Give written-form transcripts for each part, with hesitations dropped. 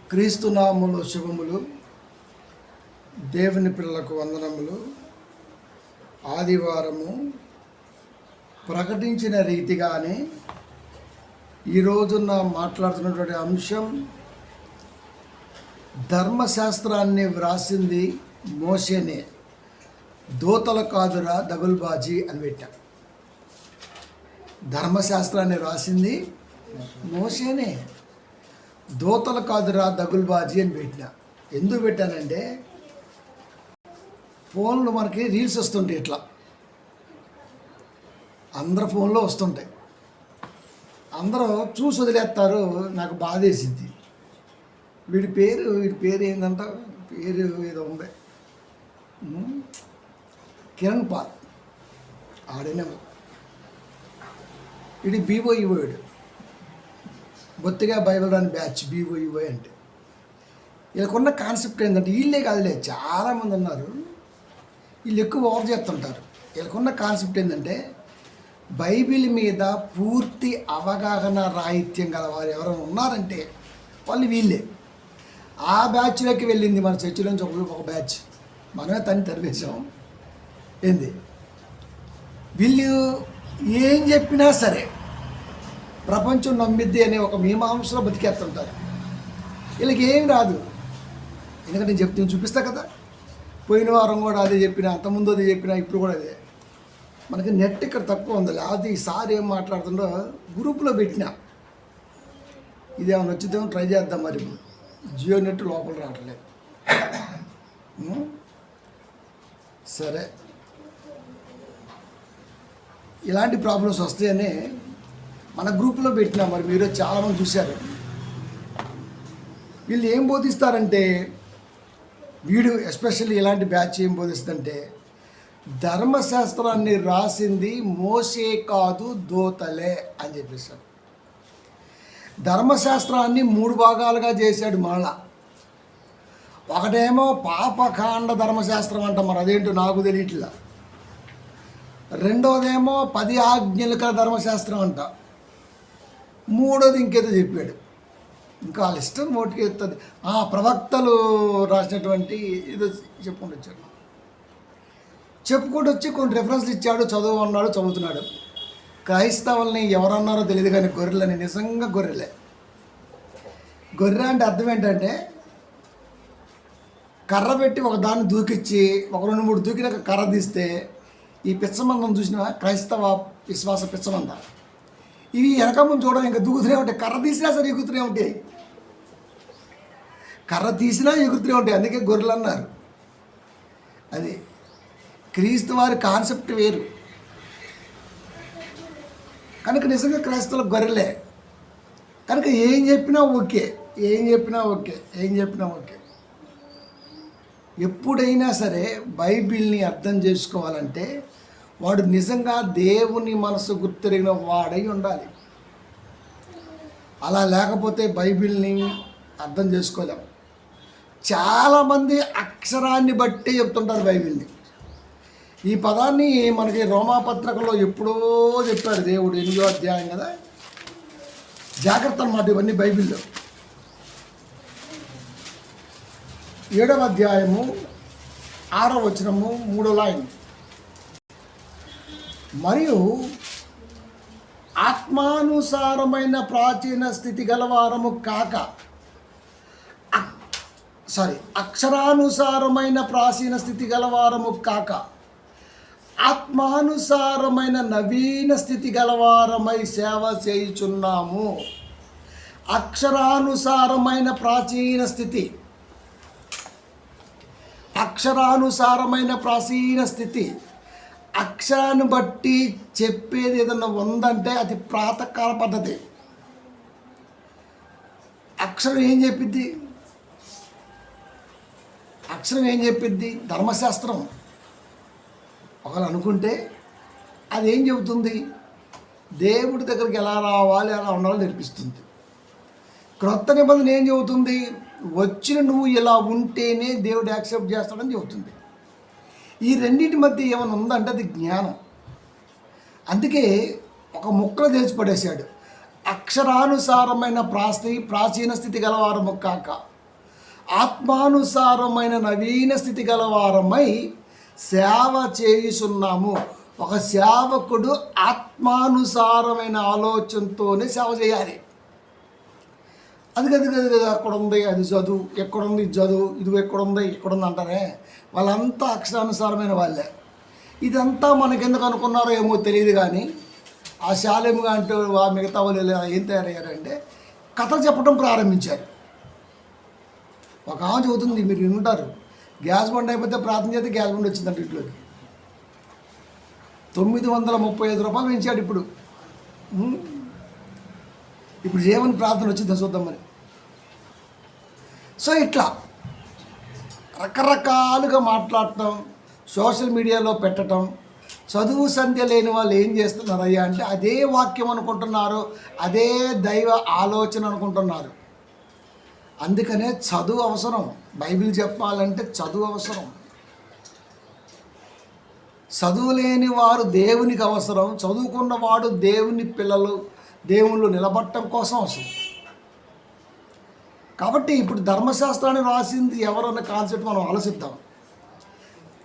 క్రీస్తునామములు శుభములు. దేవుని పిల్లలకు వందనములు. ఆదివారము ప్రకటించిన రీతిగానే ఈరోజున మాట్లాడుతున్నటువంటి అంశం, ధర్మశాస్త్రాన్ని వ్రాసింది మోషేనే, దోతల కాదురా దగుల్బాజీ అని పెట్టా. ధర్మశాస్త్రాన్ని రాసింది మోషేనే, దోతలు కాదురా దగుల్బాజీ అని పెట్టిన. ఎందుకు పెట్టానంటే, ఫోన్లు మనకి రీల్స్ వస్తుంటాయి, ఇట్లా అందరు ఫోన్లో వస్తుంటాయి. అందరూ చూసి వదిలేస్తారు. నాకు బాధేసింది. వీడి పేరు ఏంటంట, పేరు ఏదో ఉంది, కిరణ్ పాల్ ఆడనే. ఇది బీఓఈఓడు, బొత్తిగా బైబిల్ రాని బ్యాచ్ బీఓఈఓ అంటే. వీళ్ళకున్న కాన్సెప్ట్ ఏంటంటే, వీళ్ళే కాదులే, చాలామంది ఉన్నారు, వీళ్ళు ఎక్కువ ఓవర్ చేస్తుంటారు. వీళ్ళకున్న కాన్సెప్ట్ ఏంటంటే, బైబిల్ మీద పూర్తి అవగాహన రాహిత్యం గల వారు ఎవరైనా ఉన్నారంటే వాళ్ళు వీళ్ళే. ఆ బ్యాచ్లోకి వెళ్ళింది మన చర్చిలోంచి ఒక బ్యాచ్. మనమే తరివేశాం. ఏంది, వీళ్ళు ఏం చెప్పినా సరే ప్రపంచం నమ్మిద్ది అనే ఒక మీమాంసలో బతికేస్తుంటారు. వీళ్ళకి ఏం రాదు. ఎందుకంటే నేను చెప్తే చూపిస్తా కదా. పోయిన వారం కూడా అదే చెప్పిన, అంతకుముందు అదే చెప్పిన, ఇప్పుడు కూడా అదే. మనకి నెట్ ఇక్కడ తక్కువ ఉంది. లేకపోతే ఈసారి ఏం మాట్లాడుతుండో గ్రూప్లో పెట్టినా. ఇదేమైనా వచ్చిద్దామో ట్రై చేద్దాం. మరి జియో నెట్ లోపల రావట్లేదు. సరే, ఇలాంటి ప్రాబ్లమ్స్ వస్తాయని మన గ్రూప్లో పెట్టినా. మరి మీరు చాలామంది చూశారు. వీళ్ళు ఏం బోధిస్తారంటే, వీడు ఎస్పెషల్లీ ఇలాంటి బ్యాచ్ ఏం బోధిస్తుందంటే, ధర్మశాస్త్రాన్ని రాసింది మోషే కాదు దోతలే అని చెప్పేశాడు. ధర్మశాస్త్రాన్ని 3 భాగాలుగా చేశాడు. మళ్ళా ఒకటేమో పాపకాండ ధర్మశాస్త్రం అంట, మరి అదేంటో నాకు తెలియట్లా. రెండోదేమో 10 ఆజ్ఞలు కల ధర్మశాస్త్రం అంట. మూడోది ఇంకేదో చెప్పాడు. ఇంకా వాళ్ళ ఇష్టం ఓటుకి ఎత్తుంది. ప్రవక్తలు రాసినటువంటి ఏదో చెప్పుకుంటూ వచ్చాడు. చెప్పుకుంటూ వచ్చి కొన్ని రెఫరెన్స్లు ఇచ్చాడు. చదువు అన్నాడు, చదువుతున్నాడు. క్రైస్తవుల్ని ఎవరన్నారో తెలియదు కానీ గొర్రెలని, నిజంగా గొర్రెలే. గొర్రె అంటే అర్థం ఏంటంటే, కర్ర పెట్టి ఒక దాన్ని దూకిచ్చి ఒక 2-3 దూకినాక కర్ర తీస్తే ఈ పిచ్చమందం చూసిన క్రైస్తవ విశ్వాస పిచ్చమంద, ఇవి వెనక ముందు చూడడం ఇంకా దూకుతూనే ఉంటాయి. కర్ర తీసినా సరే ఎగురుతూనే ఉంటాయి. కర్ర తీసినా ఎగురుతూనే ఉంటాయి. అందుకే గొర్రెలు అన్నారు. అది క్రీస్తు వారి కాన్సెప్ట్ వేరు. కనుక నిజంగా క్రైస్తవుల గొర్రెలే. కనుక ఏం చెప్పినా ఓకే, ఏం చెప్పినా ఓకే, ఏం చెప్పినా ఓకే. ఎప్పుడైనా సరే బైబిల్ని అర్థం చేసుకోవాలంటే వాడు నిజంగా దేవుని మనసు గుర్తెరిగిన వాడై ఉండాలి. అలా లేకపోతే బైబిల్ని అర్థం చేసుకోలేం. చాలామంది అక్షరాన్ని బట్టే చెప్తుంటారు బైబిల్ని. ఈ పదాన్ని మనకి రోమాపత్రికలో ఎప్పుడో చెప్పాడు దేవుడు. 8వ అధ్యాయం కదా, జాగ్రత్త అన్నమాట ఇవన్నీ బైబిల్లో. 7వ అధ్యాయము 6వ వచనము 3వ లైన్, మరియు ఆత్మానుసారమైన ప్రాచీన స్థితి గలవారము కాక, అక్షరానుసారమైన ప్రాచీన స్థితి గలవారము కాక, ఆత్మానుసారమైన నవీన స్థితి గలవారమై సేవ చేయుచున్నాము. అక్షరానుసారమైన ప్రాచీన స్థితి, అక్షరానుసారమైన ప్రాచీన స్థితి. అక్షరాన్ని బట్టి చెప్పేది ఏదన్నా ఉందంటే అది ప్రాతకాల పద్ధతి. అక్షరం ఏం చెప్పిద్ది? అక్షరం ఏం చెప్పిద్ది? ధర్మశాస్త్రం. ఒకళ్ళు అనుకుంటే అది ఏం చెబుతుంది? దేవుడి దగ్గరికి ఎలా రావాలి, ఎలా ఉండాలో నేర్పిస్తుంది. క్రొత్త నిబంధన ఏం చెబుతుంది? వచ్చిన నువ్వు ఇలా ఉంటేనే దేవుడు యాక్సెప్ట్ చేస్తాడని చెబుతుంది. ఈ రెండింటి మధ్య ఏమైనా ఉందంటే అది జ్ఞానం. అందుకే ఒక ముక్కలు తెలిసి పడేశాడు. అక్షరానుసారమైన ప్రాచీన స్థితి గలవారము కాక, ఆత్మానుసారమైన నవీన స్థితి గలవారమై సేవ చేయుచున్నాము. ఒక సేవకుడు ఆత్మానుసారమైన ఆలోచనతోనే సేవ చేయాలి. అది అక్కడ ఉంది, అది చదువు, ఎక్కడుంది చదువు, ఇది ఎక్కడుంది ఇక్కడుంది అంటారే, వాళ్ళంతా అక్షరానుసారమైన వాళ్ళే. ఇదంతా మనకెందుకు అనుకున్నారో ఏమో తెలియదు, కానీ ఆ శాలెముగా అంటే మిగతా వాళ్ళు ఏం తయారయ్యారంటే కథ చెప్పడం ప్రారంభించారు. ఒక ఆమె చెబుతుంది, మీరు వింటారు, గ్యాస్ బండ్ అయిపోతే ప్రార్థన చేస్తే గ్యాస్ బండ్ వచ్చిందంట ఇంట్లోకి. 935 రూపాయలు పెంచాడు ఇప్పుడు. ఇప్పుడు ఏమని ప్రార్థన వచ్చిందో చూద్దాం మరి. సో ఇట్లా రకరకాలుగా మాట్లాడటం, సోషల్ మీడియాలో పెట్టడం, చదువు సంధ్య లేని వాళ్ళు ఏం చేస్తున్నారయ్యా అంటే అదే వాక్యం అనుకుంటున్నారు, అదే దైవ ఆలోచన అనుకుంటున్నారు. అందుకనే చదువు అవసరం. బైబిల్ చెప్పాలంటే చదువు అవసరం. చదువు లేని వారు దేవునికి అవసరం, చదువుకున్నవాడు దేవుని పిల్లలు దేవుళ్ళు నిలబడటం కోసం అవసరం. కాబట్టి ఇప్పుడు ధర్మశాస్త్రాన్ని రాసింది ఎవరన్న కాన్సెప్ట్ మనం ఆలోచిద్దాం.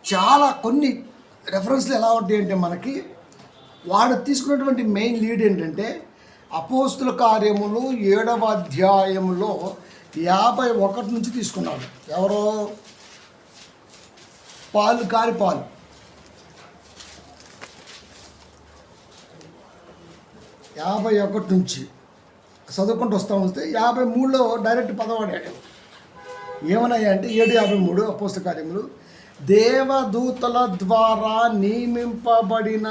చాలా కొన్ని రెఫరెన్స్లు ఎలా ఉంటాయి అంటే మనకి వాడు తీసుకున్నటువంటి మెయిన్ లీడ్ ఏంటంటే అపోస్తుల కార్యములు 7వ అధ్యాయంలో 51 నుంచి తీసుకున్నాడు. ఎవరో పాలు 51 నుంచి చదువుకుంటూ వస్తే 53లో డైరెక్ట్ పదవాడాడు. ఏమన్నాయి అంటే 7:53 అపోస్తల కార్యములు, దేవదూతల ద్వారా నియమింపబడిన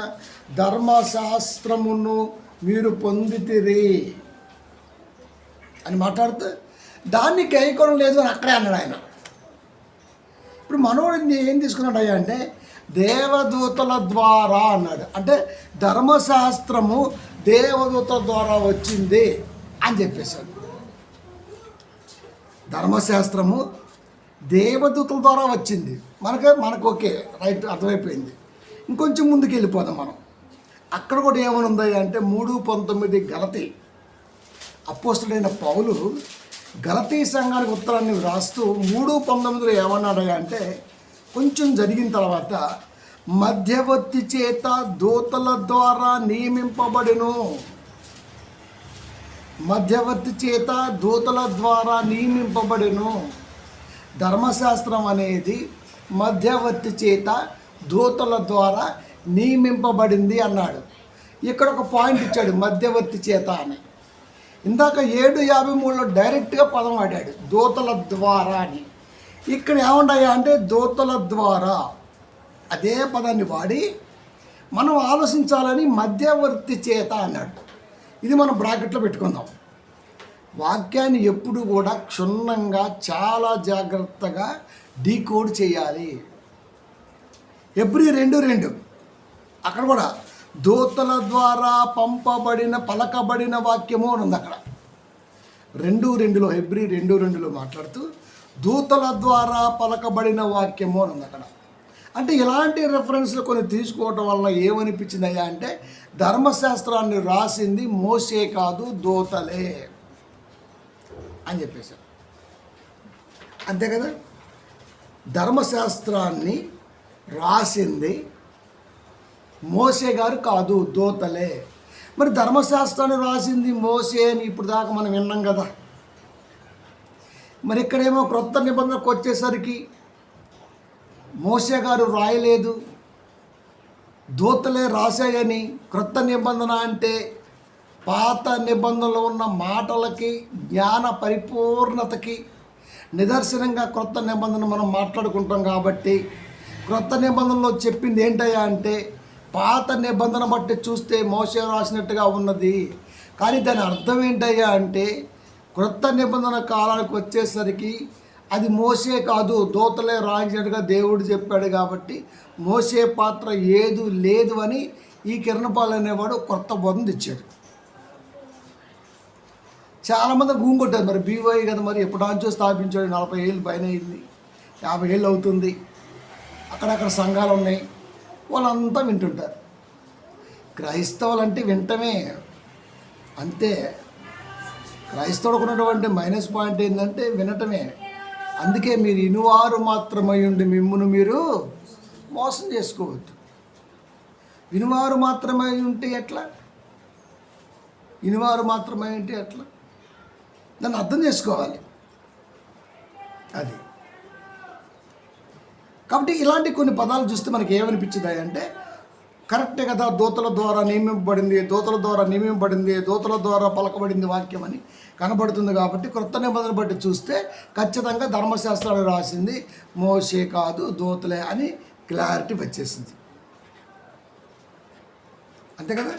ధర్మశాస్త్రమును మీరు పొందితిరి అని మాట్లాడితే దాన్ని గైకొనం లేదు అని అక్కడే అన్నాడు ఆయన. ఇప్పుడు మనోడు ఏం తీసుకున్నాడు అయ్యా అంటే దేవదూతల ద్వారా అన్నాడు. అంటే ధర్మశాస్త్రము దేవదూతల ద్వారా వచ్చింది అని చెప్పేశాడు. ధర్మశాస్త్రము దేవదూతల ద్వారా వచ్చింది. మనకు ఓకే, రైట్, అర్థమైపోయింది. ఇంకొంచెం ముందుకు వెళ్ళిపోదాం మనం. అక్కడ కూడా ఏమని ఉంది అంటే 3:19 గలతీ అపోస్తుడైన పౌలు గలతీ సంఘానికి ఉత్తరాన్ని రాస్తూ 3:19లో ఏమన్నాడు అంటే కొంచెం జరిగిన తర్వాత మధ్యవర్తి చేత దూతల ద్వారా నియమింపబడెను. మధ్యవర్తి చేత దూతల ద్వారా నియమింపబడెను. ధర్మశాస్త్రం అనేది మధ్యవర్తి చేత దూతల ద్వారా నియమింపబడింది అన్నాడు. ఇక్కడ ఒక పాయింట్ ఇచ్చాడు, మధ్యవర్తి చేత అని. ఇందాక 7:53లో డైరెక్ట్గా పదం వాడాడు, దూతల ద్వారా అని. ఇక్కడ ఏముంటాయా అంటే దూతల ద్వారా అదే పదాన్ని వాడి మనం ఆలోచించాలని మధ్యవర్తి చేత అన్నాడు. ఇది మనం బ్రాకెట్లో పెట్టుకుందాం. వాక్యాన్ని ఎప్పుడు కూడా క్షుణ్ణంగా చాలా జాగ్రత్తగా డీకోడ్ చేయాలి. Hebrews 2:2 అక్కడ కూడా దూతల ద్వారా పలకబడిన వాక్యము అని ఉంది. అక్కడ 2:2లో Hebrews 2:2లో మాట్లాడుతూ దూతల ద్వారా పలకబడిన వాక్యము అని ఉంది అక్కడ. అంటే ఇలాంటి రెఫరెన్స్లు కొన్ని తీసుకోవటం వల్ల ఏమనిపించిందయ్యా అంటే ధర్మశాస్త్రాన్ని రాసింది మోసే కాదు, దూతలే అని చెప్పేశారు. అంతే కదా, ధర్మశాస్త్రాన్ని రాసింది మోసే గారు కాదు, దూతలే. మరి ధర్మశాస్త్రాన్ని రాసింది మోసే అని ఇప్పుడు దాకా మనం విన్నాం కదా. మరి ఇక్కడేమో క్రొత్త నిబంధనకు వచ్చేసరికి మోసే గారు రాయలేదు, దూతలే రాశాయని. క్రొత్త నిబంధన అంటే పాత నిబంధనలో ఉన్న మాటలకి జ్ఞాన పరిపూర్ణతకి నిదర్శనంగా క్రొత్త నిబంధన మనం మాట్లాడుకుంటాం. కాబట్టి క్రొత్త నిబంధనలో చెప్పింది ఏంటయ్యా అంటే పాత నిబంధన బట్టి చూస్తే మోసే రాసినట్టుగా ఉన్నది. కానీ దాని అర్థం ఏంటయ్యా అంటే క్రొత్త నిబంధన కాలానికి వచ్చేసరికి అది మోసే కాదు, దూతలే రాయించినట్టుగా దేవుడు చెప్పాడు. కాబట్టి మోసే పాత్ర ఏదు లేదు అని ఈ కిరణపాల్ అనేవాడు కొత్త బోధన ఇచ్చాడు. చాలామంది గూంగొట్టారు, మరి బీవై కదా, మరి ఎప్పుడాంచో స్థాపించాడు, 40 ఏళ్ళు పైన అయింది, 50 ఏళ్ళు అవుతుంది, అక్కడక్కడ సంఘాలు ఉన్నాయి, వాళ్ళంతా వింటుంటారు. క్రైస్తవులు అంటే వింటమే అంతే. క్రైస్తవుడికి ఉన్నటువంటి మైనస్ పాయింట్ ఏంటంటే వినటమే. అందుకే మీరు ఇనువారు మాత్రమై ఉండి మిమ్మును మీరు మోసం చేసుకోవద్దు. వినువారు మాత్రమై ఉంటే ఎట్లా? ఇనువారు మాత్రమై ఉంటే ఎట్లా? దాన్ని అర్థం చేసుకోవాలి. అది కాబట్టి ఇలాంటి కొన్ని పదాలు చూస్తే మనకి ఏమనిపించింది అంటే కరెక్టే కదా, దూతల ద్వారా నియమింపబడింది, దూతల ద్వారా నియమింపబడింది, దూతల ద్వారా పలకబడింది వాక్యం అని కనబడుతుంది. కాబట్టి క్రొత్త నిబంధన బట్టి చూస్తే ఖచ్చితంగా ధర్మశాస్త్రాలు రాసింది మోషే కాదు దూతలే అని క్లారిటీ వచ్చేసింది. అంతే కదా.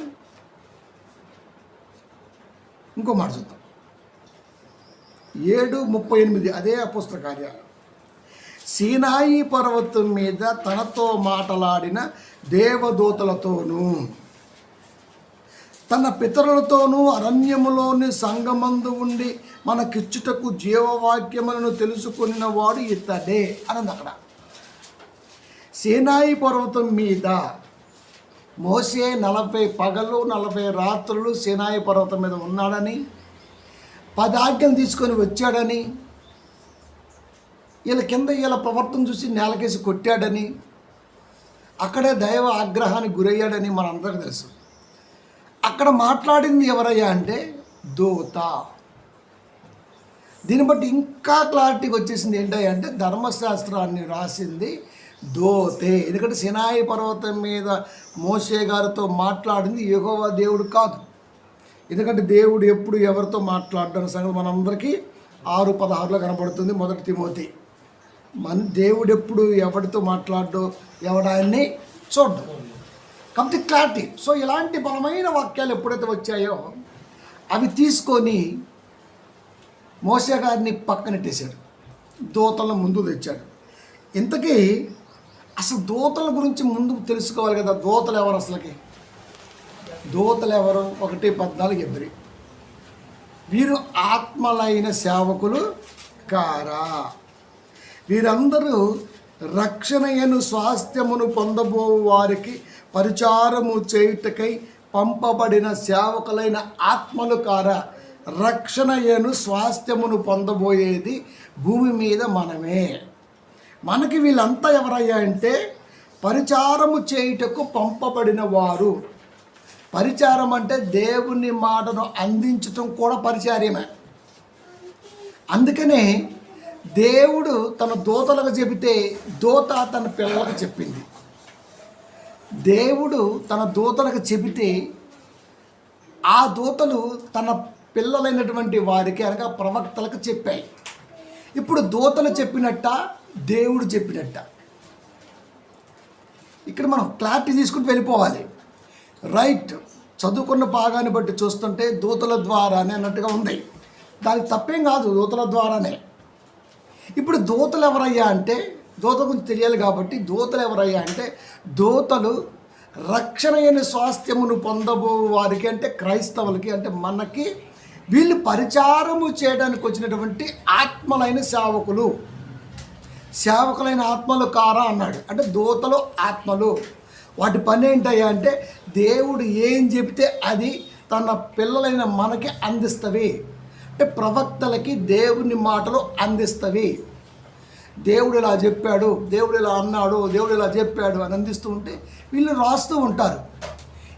ఇంకో మాట చూద్దాం. 7:38 అదే అపోస్తల కార్యాలు. సీనాయి పర్వతం మీద తనతో మాట్లాడిన దేవదూతలతోనూ తన పితరులతోనూ అరణ్యములోని సంగమందు ఉండి మనకిచ్చుటకు జీవవాక్యములను తెలుసుకున్న వాడు ఇతడే అన్నది. అక్కడ సీనాయి పర్వతం మీద మోషే 40 పగలు 40 రాత్రులు సీనాయి పర్వతం మీద ఉన్నాడని, 10 ఆజ్ఞలు తీసుకొని వచ్చాడని, వీళ్ళ కింద వీళ్ళ ప్రవర్తన చూసి నేలకేసి కొట్టాడని, అక్కడే దైవ ఆగ్రహానికి గురయ్యాడని మనందరికీ తెలుసు. అక్కడ మాట్లాడింది ఎవరయ్యా అంటే దూత. దీన్ని బట్టి ఇంకా క్లారిటీగా వచ్చేసింది ఏంటంటే అంటే ధర్మశాస్త్రాన్ని రాసింది దూతే. ఎందుకంటే సినాయి పర్వతం మీద మోషే గారితో మాట్లాడింది యెహోవా దేవుడు కాదు. ఎందుకంటే దేవుడు ఎప్పుడు ఎవరితో మాట్లాడడం సంగతి మనందరికీ 6:16 కనబడుతుంది. 1 తిమోతి. దేవుడు ఎప్పుడు ఎవరితో మాట్లాడో ఎవడాన్ని చూడ్డం. కాబట్టి క్లారిటీ. సో ఇలాంటి బలమైన వాక్యాలు ఎప్పుడైతే వచ్చాయో అవి తీసుకొని మోషే గారిని పక్కనెట్టేశాడు, దూతలను ముందు తెచ్చాడు. ఇంతకీ అసలు దూతల గురించి ముందు తెలుసుకోవాలి కదా. దూతలు ఎవరు అసలుకి? దూతలు ఎవరు? 1:14 ఎబ్రి. వీరు ఆత్మలైన సేవకులు కారా, వీరందరూ రక్షణయను స్వాస్థ్యమును పొందబో వారికి పరిచారము చేయుటకై పంపబడిన సేవకులైన ఆత్మలు కారా. రక్షణయను స్వాస్థ్యమును పొందబోయేది భూమి మీద మనమే. మనకి వీళ్ళంతా ఎవరయ్యా అంటే పరిచారము చేయుటకు పంపబడిన వారు. పరిచారం అంటే దేవుని మాటను అందించటం కూడా పరిచార్యమే. అందుకనే దేవుడు తన దూతలకు చెబితే దూత తన పిల్లలకు చెప్పింది. దేవుడు తన దూతలకు చెబితే ఆ దూతలు తన పిల్లలైనటువంటి వారికి అనగా ప్రవక్తలకు చెప్పాయి. ఇప్పుడు దూతలు చెప్పినట్ట, దేవుడు చెప్పినట్ట? ఇక్కడ మనం క్లారిటీ తీసుకుంటూ వెళ్ళిపోవాలి. రైట్, చదువుకున్న భాగాన్ని బట్టి చూస్తుంటే దూతల ద్వారానే అన్నట్టుగా ఉంది. దానికి తప్పేం కాదు, దూతల ద్వారానే. ఇప్పుడు దూతలు ఎవరయ్యా అంటే దూత గురించి తెలియాలి కాబట్టి దూతలు ఎవరయ్యా అంటే దూతలు రక్షణ అయిన స్వాస్థ్యమును పొందబో వారికి అంటే క్రైస్తవులకి అంటే మనకి వీళ్ళు పరిచారము చేయడానికి వచ్చినటువంటి ఆత్మలైన సేవకులు. సేవకులైన ఆత్మలు కారా అన్నాడు. అంటే దూతలు ఆత్మలు. వాటి పని ఏంటయ్యా అంటే దేవుడు ఏం చెబితే అది తన పిల్లలైన మనకి అందిస్తవి. అంటే ప్రవక్తలకి దేవుని మాటలు అందిస్తవి. దేవుడు ఇలా చెప్పాడు, దేవుడు ఇలా అన్నాడు, దేవుడు ఇలా చెప్పాడు అని అందిస్తూ ఉంటే వీళ్ళు రాస్తూ ఉంటారు.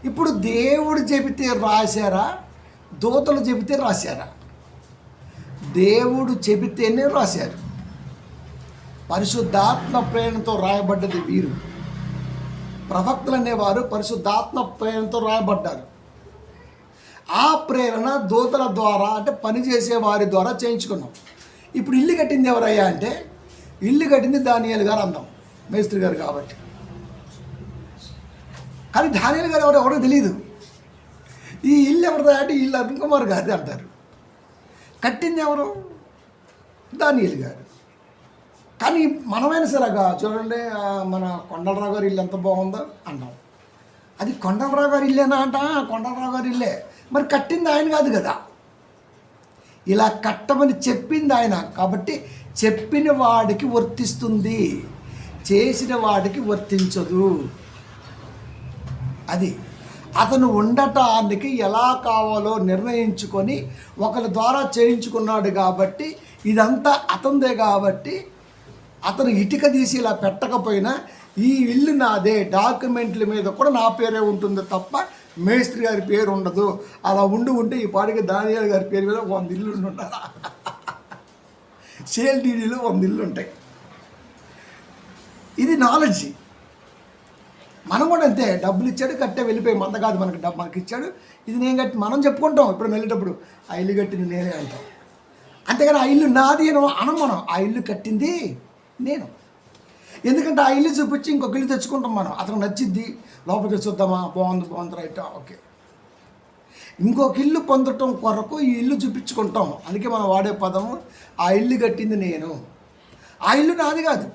ఇప్పుడు దేవుడు చెబితే రాశారా, దూతలు చెబితే రాశారా? దేవుడు చెబితేనే రాశారు. పరిశుద్ధాత్మ ప్రేరణతో రాయబడ్డది వీరు. ప్రవక్తలు అనేవారు పరిశుద్ధాత్మ ప్రేరణతో రాయబడ్డారు. ఆ ప్రేరణ దూతల ద్వారా అంటే పనిచేసే వారి ద్వారా చేయించుకున్నాం. ఇప్పుడు ఇల్లు కట్టింది ఎవరయ్యా అంటే ఇల్లు కట్టింది దానియేలు గారు అందాం, మేస్త్రి గారు కాబట్టి. కానీ దానియేలు గారు ఎవరో తెలియదు. ఈ ఇల్లు ఎవరిదా అంటే ఇల్లు అరుణ్ కుమార్ గారిది అంటారు. కట్టింది ఎవరు? దానియేలు గారు. కానీ మనమైనా సరేగా చూడండి, మన కొండలరావు గారి ఇల్లు ఎంత బాగుందో అంటాం. అది కొండలరావు గారి ఇల్లేనా అంట? కొండలరావు గారి ఇల్లే. మరి కట్టింది ఆయన కాదు కదా. ఇలా కట్టమని చెప్పింది ఆయన. కాబట్టి చెప్పిన వాడికి వర్తిస్తుంది, చేసిన వాడికి వర్తించదు. అది అతను ఉండటానికి ఎలా కావాలో నిర్ణయించుకొని ఒకరి ద్వారా చేయించుకున్నాడు. కాబట్టి ఇదంతా అతనిదే కాబట్టి అతను ఇటుక తీసి ఇలా పెట్టకపోయినా ఈ ఇల్లు నాదే, డాక్యుమెంట్ల మీద కూడా నా పేరే ఉంటుంది తప్ప మేస్త్రి గారి పేరు ఉండదు. అలా ఉంటే ఈ పాటికి దానియాల్ గారి పేరు మీద 100 ఇల్లు ఉంటారు. సేల్ డీడీలో 100 ఇల్లు ఉంటాయి. ఇది నాలెడ్జి. మనం కూడా అంతే, డబ్బులు ఇచ్చాడు కట్టే వెళ్ళిపోయి, మంద కాదు మనకి డబ్బు మనకి ఇచ్చాడు, ఇది నేను కట్టి మనం చెప్పుకుంటాం. ఇప్పుడు వెళ్ళేటప్పుడు ఆ ఇల్లు కట్టింది నేనే అంటాం. అంతేగాని ఆ ఇల్లు నాది అని అనం. మనం ఆ ఇల్లు కట్టింది నేను. ఎందుకంటే ఆ ఇల్లు చూపించి ఇంకొక ఇల్లు తెచ్చుకుంటాం మనం. అతను నచ్చిద్ది, లోపలికి చూద్దామా, బాగుంది రైట్, ఓకే. ఇంకొక ఇల్లు పొందటం కొరకు ఈ ఇల్లు చూపించుకుంటాం. అందుకే మనం వాడే పదము ఆ ఇల్లు కట్టింది నేను. ఆ ఇల్లు నాది కాదు,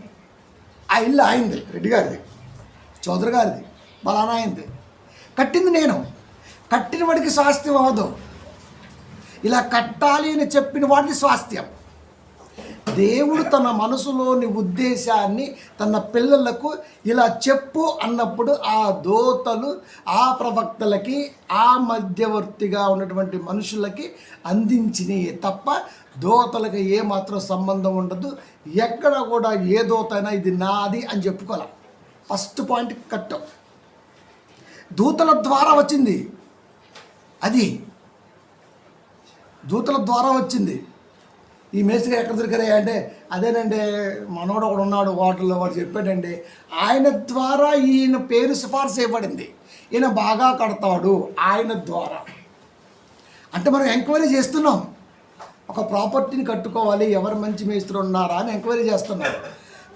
ఆ ఇల్లు ఆయనది, రెడ్డి గారిది, చౌదరి గారిది, బలానా ఆయనది. కట్టింది నేను. కట్టిన వాడికి స్వాస్థ్యం అవ్వదు. ఇలా కట్టాలి అని చెప్పిన వాడికి స్వాస్థ్యం. దేవుడు తన మనసులోని ఉద్దేశాన్ని తన పిల్లలకు ఇలా చెప్పు అన్నప్పుడు ఆ దూతలు ఆ ప్రవక్తలకి ఆ మధ్యవర్తిగా ఉన్నటువంటి మనుషులకి అందించినవి తప్ప దూతలకు ఏమాత్రం సంబంధం ఉండదు. ఎక్కడ కూడా ఏ దూత అయినా ఇది నాది అని చెప్పుకోవాలి. First point cut. దూతల ద్వారా వచ్చింది, అది దూతల ద్వారా వచ్చింది. ఈ మేస్త్రి ఎక్కడ దొరికారా అంటే అదేనండి, మనోడు ఒకడు ఉన్నాడు హోటల్లో, వాడు చెప్పాడండి, ఆయన ద్వారా ఈయన పేరు సిఫార్సు చేయబడింది, ఈయన బాగా కడతాడు ఆయన ద్వారా. అంటే మనం ఎంక్వైరీ చేస్తున్నాం. ఒక ప్రాపర్టీని కట్టుకోవాలి, ఎవరు మంచి మేస్త్రి ఉన్నారా అని ఎంక్వైరీ చేస్తున్నాం.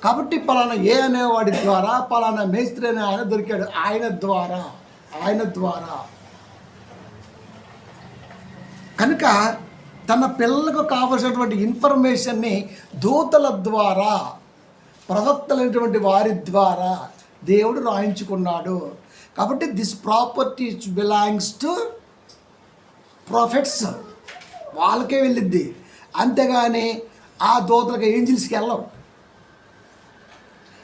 కాబట్టి పలానా ఏ అనేవాడి ద్వారా పలానా మేస్త్రి అనే ఆయన దొరికాడు, ఆయన ద్వారా. కనుక తన పిల్లలకు కావలసినటువంటి ఇన్ఫర్మేషన్ని దూతల ద్వారా, ప్రవక్తలైనటువంటి వారి ద్వారా దేవుడు రాయించుకున్నాడు. కాబట్టి this property belongs to profits, వాళ్ళకే వెళ్ళిద్ది. అంతేగాని ఆ దూతలకు ఏంజిల్స్కి వెళ్ళవు.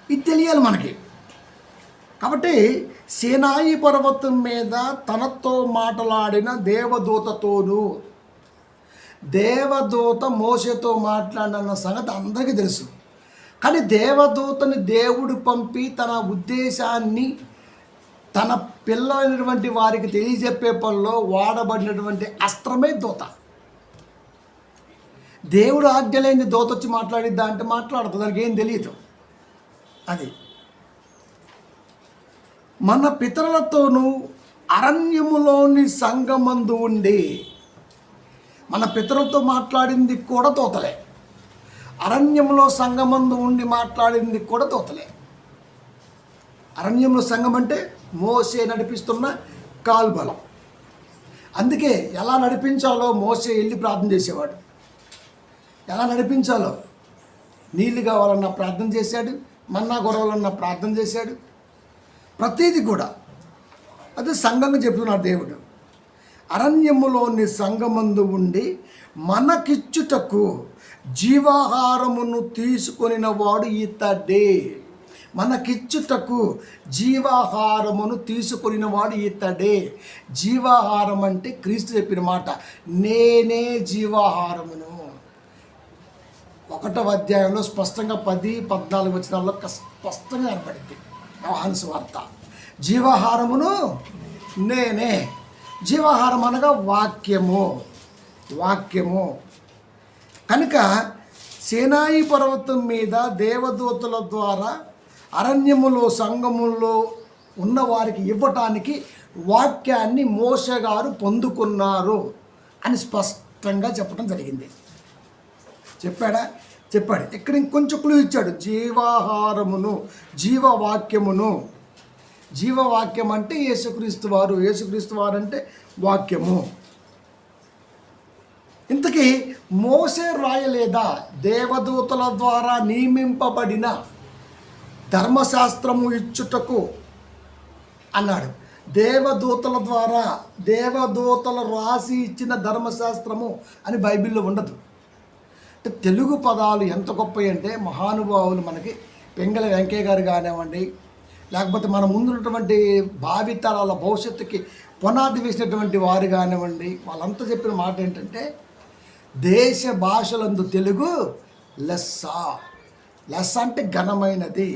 ఇది తెలియాలి మనకి. కాబట్టి సీనాయి పర్వతం మీద తనతో మాట్లాడిన దేవదూతతోనూ, దేవదూత మోషేతో మాట్లాడిన సంగతి అందరికీ తెలుసు. కానీ దేవదూతని దేవుడు పంపి తన ఉద్దేశాన్ని తన పిల్లలైనటువంటి వారికి తెలియజెప్పే పనిలో వాడబడినటువంటి అస్త్రమే దూత. దేవుడు ఆజ్ఞలేని దూత వచ్చి మాట్లాడిద్దా అంటే మాట్లాడుతుంది, దానికి ఏం తెలియదు. అది మన పితరులతోనూ అరణ్యములోని సంగమందు ఉండి, మన పితరులతో మాట్లాడింది కూడా దూతలే, అరణ్యంలో సంగమందు ఉండి మాట్లాడింది కూడా దూతలే. అరణ్యంలో సంఘం అంటే మోసే నడిపిస్తున్న కాల్బలం. అందుకే ఎలా నడిపించాలో మోసే వెళ్ళి ప్రార్థన చేసేవాడు. ఎలా నడిపించాలో, నీళ్ళు కావాలన్నా ప్రార్థన చేశాడు, మన్నా గొడవలన్నా ప్రార్థన చేశాడు. ప్రతీది కూడా అదే సంఘంగా చెప్తున్నాడు దేవుడు. అరణ్యములోని సంగమందు ఉండి మనకిచ్చుటకు జీవాహారమును తీసుకొనిన వాడు ఇతడే. మనకిచ్చుటకు జీవాహారమును తీసుకొనిన వాడు ఇతడే. జీవాహారం అంటే క్రీస్తు చెప్పిన మాట, నేనే జీవాహారమును. 1వ అధ్యాయంలో స్పష్టంగా 10-14 వచనాల్లో స్పష్టంగా కనపడింది యోహాను సువార్త. జీవాహారమును నేనే. జీవాహారం అనగా వాక్యము. కనుక సీనాయి పర్వతం మీద దేవదూతల ద్వారా అరణ్యములో సంగములో ఉన్నవారికి ఇవ్వటానికి వాక్యాన్ని మోషే గారు పొందుకున్నారు అని స్పష్టంగా చెప్పడం జరిగింది. చెప్పాడు. ఇక్కడ ఇంకొంచెం క్లూ ఇచ్చాడు. జీవాహారమును, జీవవాక్యమును. జీవవాక్యం అంటే యేసుక్రీస్తు వారు అంటే వాక్యము. ఇంతకీ మోసే రాయలేదా దేవదూతల ద్వారా నియమింపబడిన ధర్మశాస్త్రము ఇచ్చుటకు అన్నాడు. దేవదూతలు రాసి ఇచ్చిన ధర్మశాస్త్రము అని బైబిల్లో ఉండదు. అంటే తెలుగు పదాలు ఎంత గొప్పవి అంటే మహానుభావులు మనకి పెంగళ వెంకయ్య గారు కానివ్వండి, లేకపోతే మన ముందున్నటువంటి భావితరాల భవిష్యత్తుకి పునాది వేసినటువంటి వారు కానివ్వండి, వాళ్ళంతా చెప్పిన మాట ఏంటంటే దేశ భాషలందు తెలుగు లెస్స. లెస్స అంటే ఘనమైనది.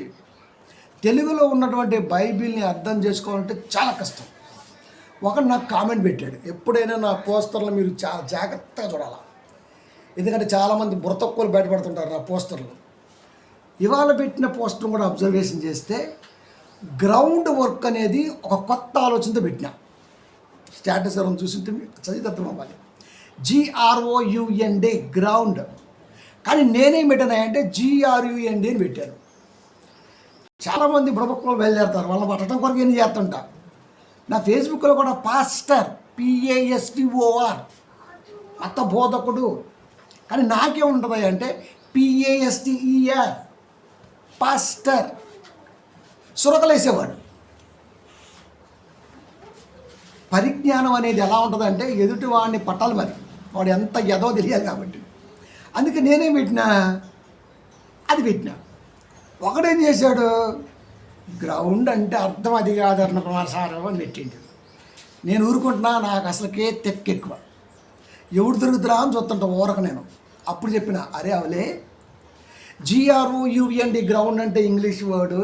తెలుగులో ఉన్నటువంటి బైబిల్ని అర్థం చేసుకోవాలంటే చాలా కష్టం. ఒకడు నాకు కామెంట్ పెట్టాడు, ఎప్పుడైనా నా పోస్టర్లు మీరు చాలా జాగ్రత్తగా చూడాలి, ఎందుకంటే చాలామంది బుర్రతక్కువలు బయటపడుతుంటారు నా పోస్టర్లు. ఇవాళ పెట్టిన పోస్టర్ కూడా అబ్జర్వేషన్ చేస్తే గ్రౌండ్ వర్క్ అనేది ఒక కొత్త ఆలోచనతో పెట్టిన. స్టేటస్ ఎవరైనా చూసింటే చదివితత్వం అవ్వాలి. GROUND గ్రౌండ్, కానీ నేనేం పెట్టాను అంటే GRUND అని పెట్టాను. చాలామంది బుడబొక్కలు బయలుదేరుతారు, వాళ్ళని పట్టడం కొరకు ఏం చేస్తుంటా. నా ఫేస్బుక్లో కూడా పాస్టర్ PASTOR మత బోధకుడు, కానీ నాకేముంటుంది అంటే PASTER పాస్టర్. సురకలేసేవాడు. పరిజ్ఞానం అనేది ఎలా ఉంటుందంటే ఎదుటి వాడిని పట్టాలి, మరి వాడు ఎంత ఎదో తెలియాలి కాబట్టి. అందుకే నేనేం పెట్టినా అది పెట్టినా. ఒకడేం చేశాడు, గ్రౌండ్ అంటే అర్థం అది కాదన్న ప్రమాసారం అని పెట్టిండు. నేను ఊరుకుంటున్నా, నాకు అసలుకే తెక్కెక్కువ. ఎవడు దొరుకుతురా అని చూస్తుంటా ఊరక నేను. అప్పుడు చెప్పిన, అరే అవలే, GROUND గ్రౌండ్ అంటే ఇంగ్లీష్ వర్డు,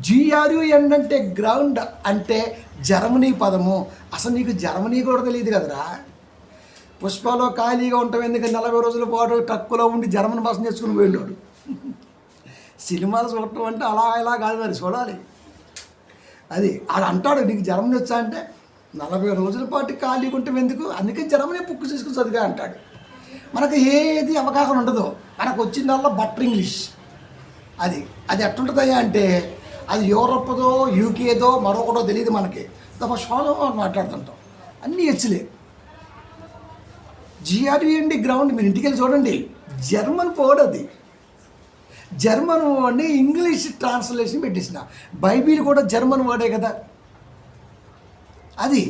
GRUND అంటే గ్రౌండ్ అంటే జర్మనీ పదము. అసలు నీకు జర్మనీ కూడా తెలియదు కదరా. పుష్పలో ఖాళీగా ఉంటాం ఎందుకంటే 40 రోజుల పాటు ట్రక్కులో ఉండి జర్మన్ భాష నేర్చుకుని వెళ్ళాడు. సినిమాలు చూడటం అంటే అలా ఇలా కాదు, మరి చూడాలి. అది ఆడు అంటాడు, నీకు జర్మనీ వచ్చా అంటే 40 రోజుల పాటు ఖాళీగా ఉంటాం ఎందుకు, అందుకే జర్మనీ బుక్ చేసుకుని చదిగా అంటాడు. మనకు ఏది అవగాహన ఉండదు, మనకు వచ్చిందల్లా బట్టర్ ఇంగ్లీష్. అది అది ఎట్టుంటుందయ్యా అంటే అది యూరప్దో యూకేదో మరొకటో తెలియదు మనకి. తప్ప శ్వాస మాట్లాడుతుంటాం, అన్నీ హెచ్చులే. GRUND గ్రౌండ్ మీరు ఇంటికి వెళ్ళి చూడండి, జర్మన్ పోడు అది. జర్మన్ వర్డ్ని ఇంగ్లీష్ ట్రాన్స్లేషన్ పెట్టేసిన. బైబిల్ కూడా జర్మన్ వర్డే కదా అది.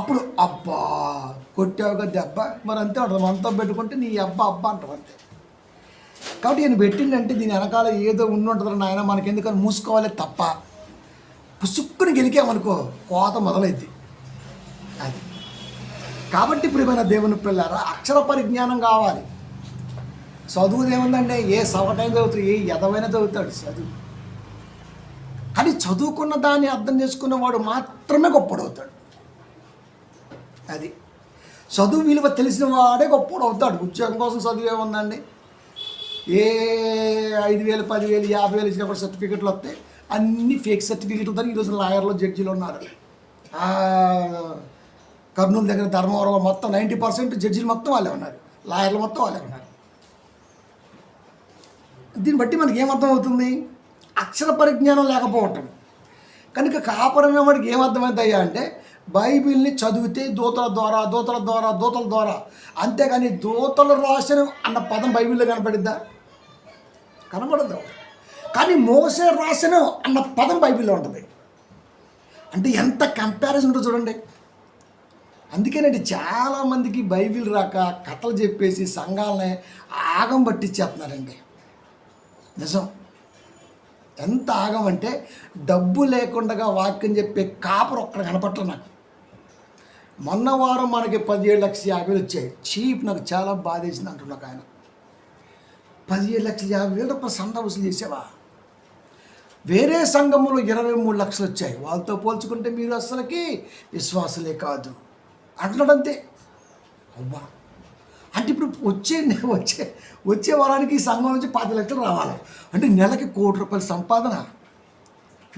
అప్పుడు అబ్బా కొట్టావు కదా దెబ్బ, మరి అంతే ఉంటుంది. మనతో పెట్టుకుంటే నీ అబ్బా అంటారు అంతే. కాబట్టి ఈయన పెట్టిందంటే దీని వెనకాల ఏదో ఉండుంటుంది నాయన, మనకెందుకని మూసుకోవాలి తప్ప. పుసుక్కుని గెలికామనుకో కోత మొదలైద్ది అది. కాబట్టి ప్రియమైన దేవుని పిల్లారా, అక్షర పరిజ్ఞానం కావాలి. చదువు ఏముందంటే ఏ సవటైన చదువుతాడు, ఏ ఎదవైనా చదువుతాడు చదువు. కానీ చదువుకున్న దాన్ని అర్థం చేసుకున్నవాడు మాత్రమే గొప్పడవుతాడు. అది చదువు విలువ తెలిసిన వాడే గొప్పడవుతాడు. ఉద్యోగం కోసం చదువు ఏముందండి, ఏ 5,000 10,000 50,000 ఇచ్చినప్పుడు సర్టిఫికెట్లు వస్తాయి, అన్ని ఫేక్ సర్టిఫికెట్లు ఉంటాయి. ఈరోజు లాయర్లు జడ్జీలు ఉన్నారు. కర్నూలు దగ్గర ధర్మవరం మొత్తం 90% జడ్జీలు మొత్తం వాళ్ళే ఉన్నారు, లాయర్లు మొత్తం వాళ్ళే ఉన్నారు. దీన్ని బట్టి మనకి ఏమర్థం అవుతుంది, అక్షర పరిజ్ఞానం లేకపోవటం. కనుక కాపరమైన వాడికి ఏమర్థమవుతాయా అంటే బైబిల్ని చదివితే దూతల ద్వారా, అంతేగాని దూతలు రాసిన అన్న పదం బైబిల్లో కనపడిద్దా? కనపడదు. కానీ మోసే రాసిన అన్న పదం బైబిల్లో ఉంటుంది. అంటే ఎంత కంపారిజన్ ఉంటుందో చూడండి. అందుకేనండి చాలామందికి బైబిల్ రాక కథలు చెప్పేసి సంఘాలనే ఆగం పట్టించేస్తున్నారండి. నిజం. ఎంత ఆగం అంటే డబ్బు లేకుండా వాక్యం చెప్పే కాపరు ఒక్కడ కనపట్ల నాకు. మొన్న వారం మనకి 17,50,000 వచ్చాయి. చీప్, నాకు చాలా బాధేసింది అంటున్నాక ఆయన. 17,50,000 రూపాయలు సందా వసూలు చేసావా? వేరే సంఘములో 23 లక్షలు వచ్చాయి. వాళ్ళతో పోల్చుకుంటే మీరు అసలుకి విశ్వాసులే కాదు అంటున్నాడంతే. అవ్వా అంటే ఇప్పుడు వచ్చే వారానికి ఈ సంఘం నుంచి 10 లక్షలు రావాలి అంటే నెలకి 1 కోటి రూపాయల సంపాదన.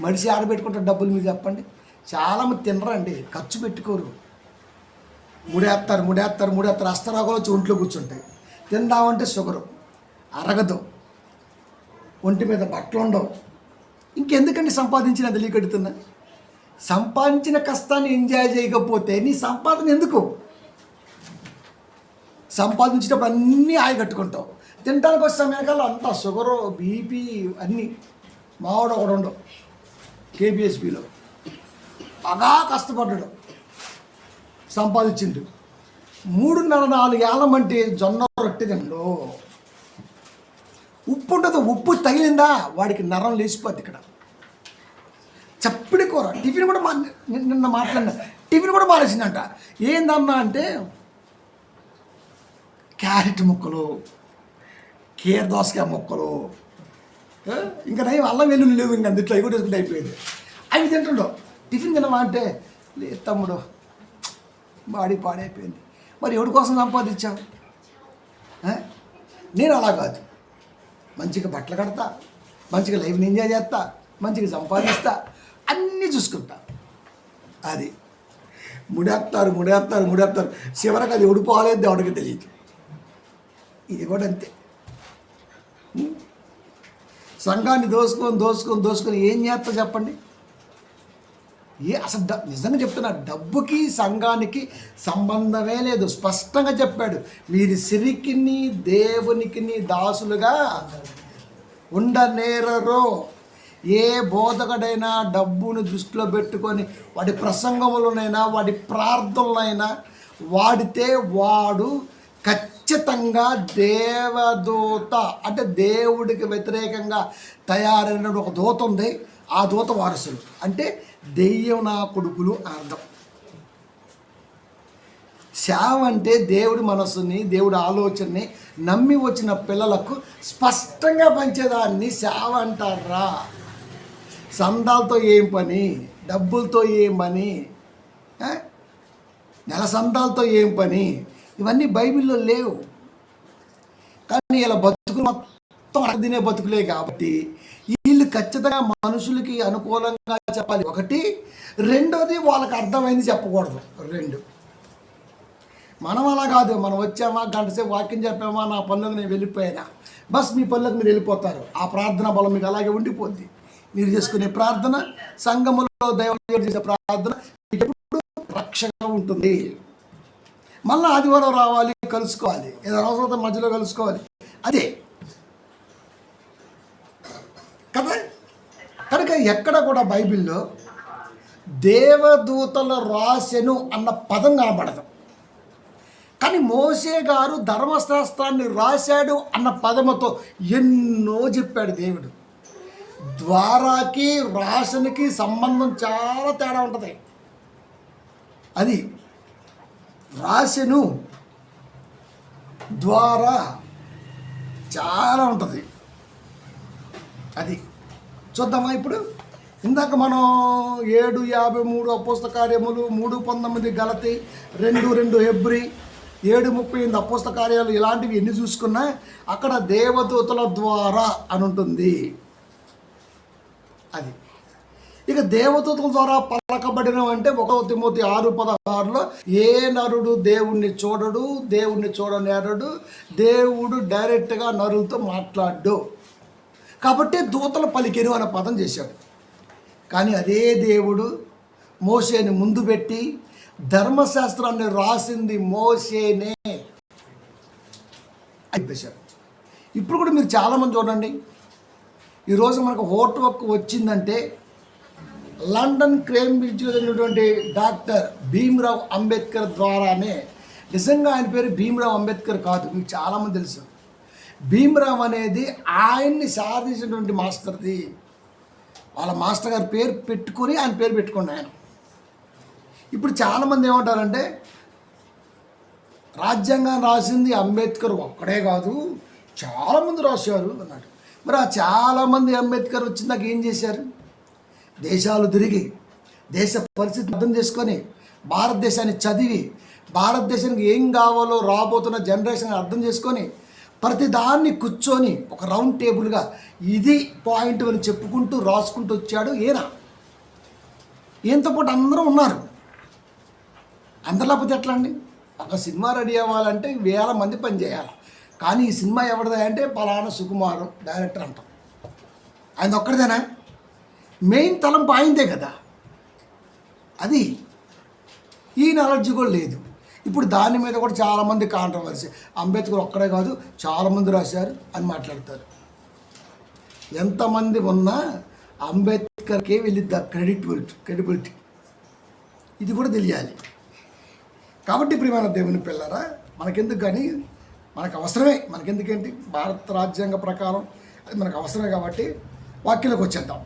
మనిషి ఆడబెట్టుకుంటారు డబ్బులు మీరు చెప్పండి. చాలామంది తినరండి, ఖర్చు పెట్టుకోరు. ముడేస్తారు అస్తరాగోలు వచ్చి ఒంట్లో కూర్చుంటాయి. తిందామంటే షుగరు అరగదు, ఒంటి మీద బట్టలు ఉండవు. ఇంకెందుకండి సంపాదించిన తెలియకడుతున్నా? సంపాదించిన కష్టాన్ని ఎంజాయ్ చేయకపోతే నీ సంపాదన ఎందుకు? సంపాదించినప్పుడు అన్నీ ఆయ కట్టుకుంటావు, తినడానికి వచ్చే సమయాల్లో అంతా షుగరు బీపీ అన్నీ. మావాడు ఒకడు ఉండవు KBSBలో బాగా కష్టపడ్డాడు, సంపాదించిండు. 3.5-4 ఏళ్ళ మంటే జొన్న రొట్టె తిండు. ఉప్పు ఉండదు, ఉప్పు తగిలిందా వాడికి నరం లేచిపోద్ది. ఇక్కడ చప్పిడి కూర టిఫిన్ కూడా నిన్న మాట్లాడిన టిఫిన్ కూడా మానేసిందంట. ఏందన్నా అంటే క్యారెట్ ముక్కలు, కీర దోసకాయ ముక్కలు, ఇంకా నయం అల్లం వెల్లుల్లి లేవు, ఇంకా అందుట్లో అవి కూడా వేసుకుంటే అయిపోయింది. అవి తింటుండవు. టిఫిన్ తినవా అంటే లేదు తమ్ముడు, బాడీ పాడైపోయింది. మరి ఎవరి కోసం సంపాదించావు? నేను అలా కాదు, మంచిగా బట్టలు కడతా, మంచిగా లైఫ్ని ఎంజాయ్ చేస్తా, మంచిగా సంపాదిస్తా, అన్నీ చూసుకుంటా. అది ముడేస్తారు చివరికి అది ఉడిపోలేదు దేవుడికి తెలియదు. ఇది కూడా అంతే. సంఘాన్ని దోసుకొని ఏం చేస్తా చెప్పండి? అసలు నిజంగా చెప్తున్నా, డబ్బుకి సంఘానికి సంబంధమే లేదు. స్పష్టంగా చెప్పాడు, మీరు సిరికిని దేవునికి దాసులుగా ఉండనేరరు. ఏ బోధకుడైనా డబ్బును దృష్టిలో పెట్టుకొని వాడి ప్రసంగములనైనా వాడి ప్రార్థనలైనా వాడితే వాడు ఖచ్చితంగా దేవదూత, అంటే దేవుడికి వ్యతిరేకంగా తయారైన ఒక దూత ఉంది. ఆ దూత వారసులు అంటే దెయ్యం నా కొడుకులు అర్థం. సేవ అంటే దేవుడి మనసుని, దేవుడి ఆలోచనని నమ్మి వచ్చిన పిల్లలకు స్పష్టంగా పంచేదాన్ని సేవ అంటారా. సందాలతో ఏం పని, డబ్బులతో ఏం పని, నెల సందాలతో ఏం పని, ఇవన్నీ బైబిల్లో లేవు. కానీ ఇలా బతుకులు మొత్తం తినే బతుకులే కాబట్టి వీళ్ళు ఖచ్చితంగా మనుషులకి అనుకూలంగా చెప్పాలి. ఒకటి. రెండోది వాళ్ళకి అర్థమైంది చెప్పకూడదు. రెండు. మనం అలా కాదు, మనం వచ్చామా గంట సేపు వాక్యం చెప్పామా, నా పనులకు నేను వెళ్ళిపోయానా, బస్ మీ పనులకు మీరు వెళ్ళిపోతారు. ఆ ప్రార్థన బలం మీకు అలాగే ఉండిపోద్ది. మీరు చేసుకునే ప్రార్థన, సంఘములో దైవం చేసే ప్రార్థన మీకు ఎప్పుడు రక్షగా ఉంటుంది. మళ్ళీ ఆదివారం రావాలి, కలుసుకోవాలి, ఏదైనా అవసరం మధ్యలో కలుసుకోవాలి, అదే కదా. కనుక ఎక్కడ కూడా బైబిల్లో దేవదూతల రాసెను అన్న పదం కనబడదు. కానీ మోసే గారు ధర్మశాస్త్రాన్ని రాశాడు అన్న పదముతో ఎన్నో చెప్పాడు దేవుడు. ద్వారాకి రాసనికి సంబంధం చాలా తేడా ఉంటుంది. అది రాసెను ద్వారా చాలా ఉంటుంది. అది చూద్దామా ఇప్పుడు. ఇందాక మనం 7:53 అపోస్తల కార్యములు, 3:19 గలతీ, 2:2 హెబ్రీ, 7:38 అపోస్తల కార్యాలు, ఇలాంటివి ఎన్ని చూసుకున్నా అక్కడ దేవదూతల ద్వారా అని ఉంటుంది. అది ఇక దేవదూతల ద్వారా పలకబడిన అంటే 1 తిమోతి 6:16లో ఏ నరుడు దేవుణ్ణి చూడడు, దేవుణ్ణి చూడనేరడు, దేవుడు డైరెక్ట్గా నరులతో మాట్లాడు కాబట్టి దూతలు పలికెను అనే పదం చేశాడు. కానీ అదే దేవుడు మోషేని ముందు పెట్టి ధర్మశాస్త్రాన్ని రాసింది మోషేనే అయిపోయాడు. ఇప్పుడు కూడా మీరు చాలామంది చూడండి, ఈరోజు మనకు ఓటు హక్కు వచ్చిందంటే లండన్ కేంబ్రిడ్జ్లో జరిగినటువంటి డాక్టర్ భీమ్రావ్ అంబేద్కర్ ద్వారానే. నిజంగా ఆయన పేరు భీమ్రావ్ అంబేద్కర్ కాదు, మీకు చాలామంది తెలుసు. భీమ్రావ్ అనేది ఆయన్ని సాధించినటువంటి మాస్టర్ది. వాళ్ళ మాస్టర్ గారి పేరు పెట్టుకొని ఆయన పేరు పెట్టుకోండి ఆయన. ఇప్పుడు చాలామంది ఏమంటారంటే రాజ్యాంగం రాసింది అంబేద్కర్ ఒక్కడే కాదు, చాలామంది రాశారు అన్నాడు. మరి ఆ చాలామంది అంబేద్కర్ వచ్చిందాక ఏం చేశారు? దేశాలు తిరిగి దేశ పరిస్థితిని అర్థం చేసుకొని భారతదేశాన్ని చదివి భారతదేశానికి ఏం కావాలో రాబోతున్న జనరేషన్ అర్థం చేసుకొని ప్రతిదాన్ని కూర్చొని ఒక రౌండ్ టేబుల్గా ఇది పాయింట్ అని చెప్పుకుంటూ రాసుకుంటూ వచ్చాడు ఈయన. ఈయనతో పాటు అందరూ ఉన్నారు. అందరు లేకపోతే ఎట్లా అండి? ఒక సినిమా రెడీ అవ్వాలంటే 1000 మంది పని చేయాలి. కానీ ఈ సినిమా ఎవరిదా అంటే పలానా సుకుమారు డైరెక్టర్ అంటాం. ఆయన ఒక్కడిదేనా? మెయిన్ తలంపు ఆయనదే కదా. అది ఈ నాలెడ్జ్ కూడా లేదు. ఇప్పుడు దాని మీద కూడా చాలామంది కాంట్రవర్సీ, అంబేద్కర్ ఒక్కడే కాదు చాలామంది రాశారు అని మాట్లాడతారు. ఎంతమంది ఉన్నా అంబేద్కర్కే వెళ్ళిద్ది క్రెడిబిలిటీ. ఇది కూడా తెలియాలి. కాబట్టి ప్రియమైన దేవుని పిల్లరా, మనకెందుకు కానీ మనకు అవసరమే. మనకెందుకేంటి? భారత రాజ్యాంగ ప్రకారం అది మనకు అవసరమే. కాబట్టి వాక్యంలోకి వచ్చేద్దాం.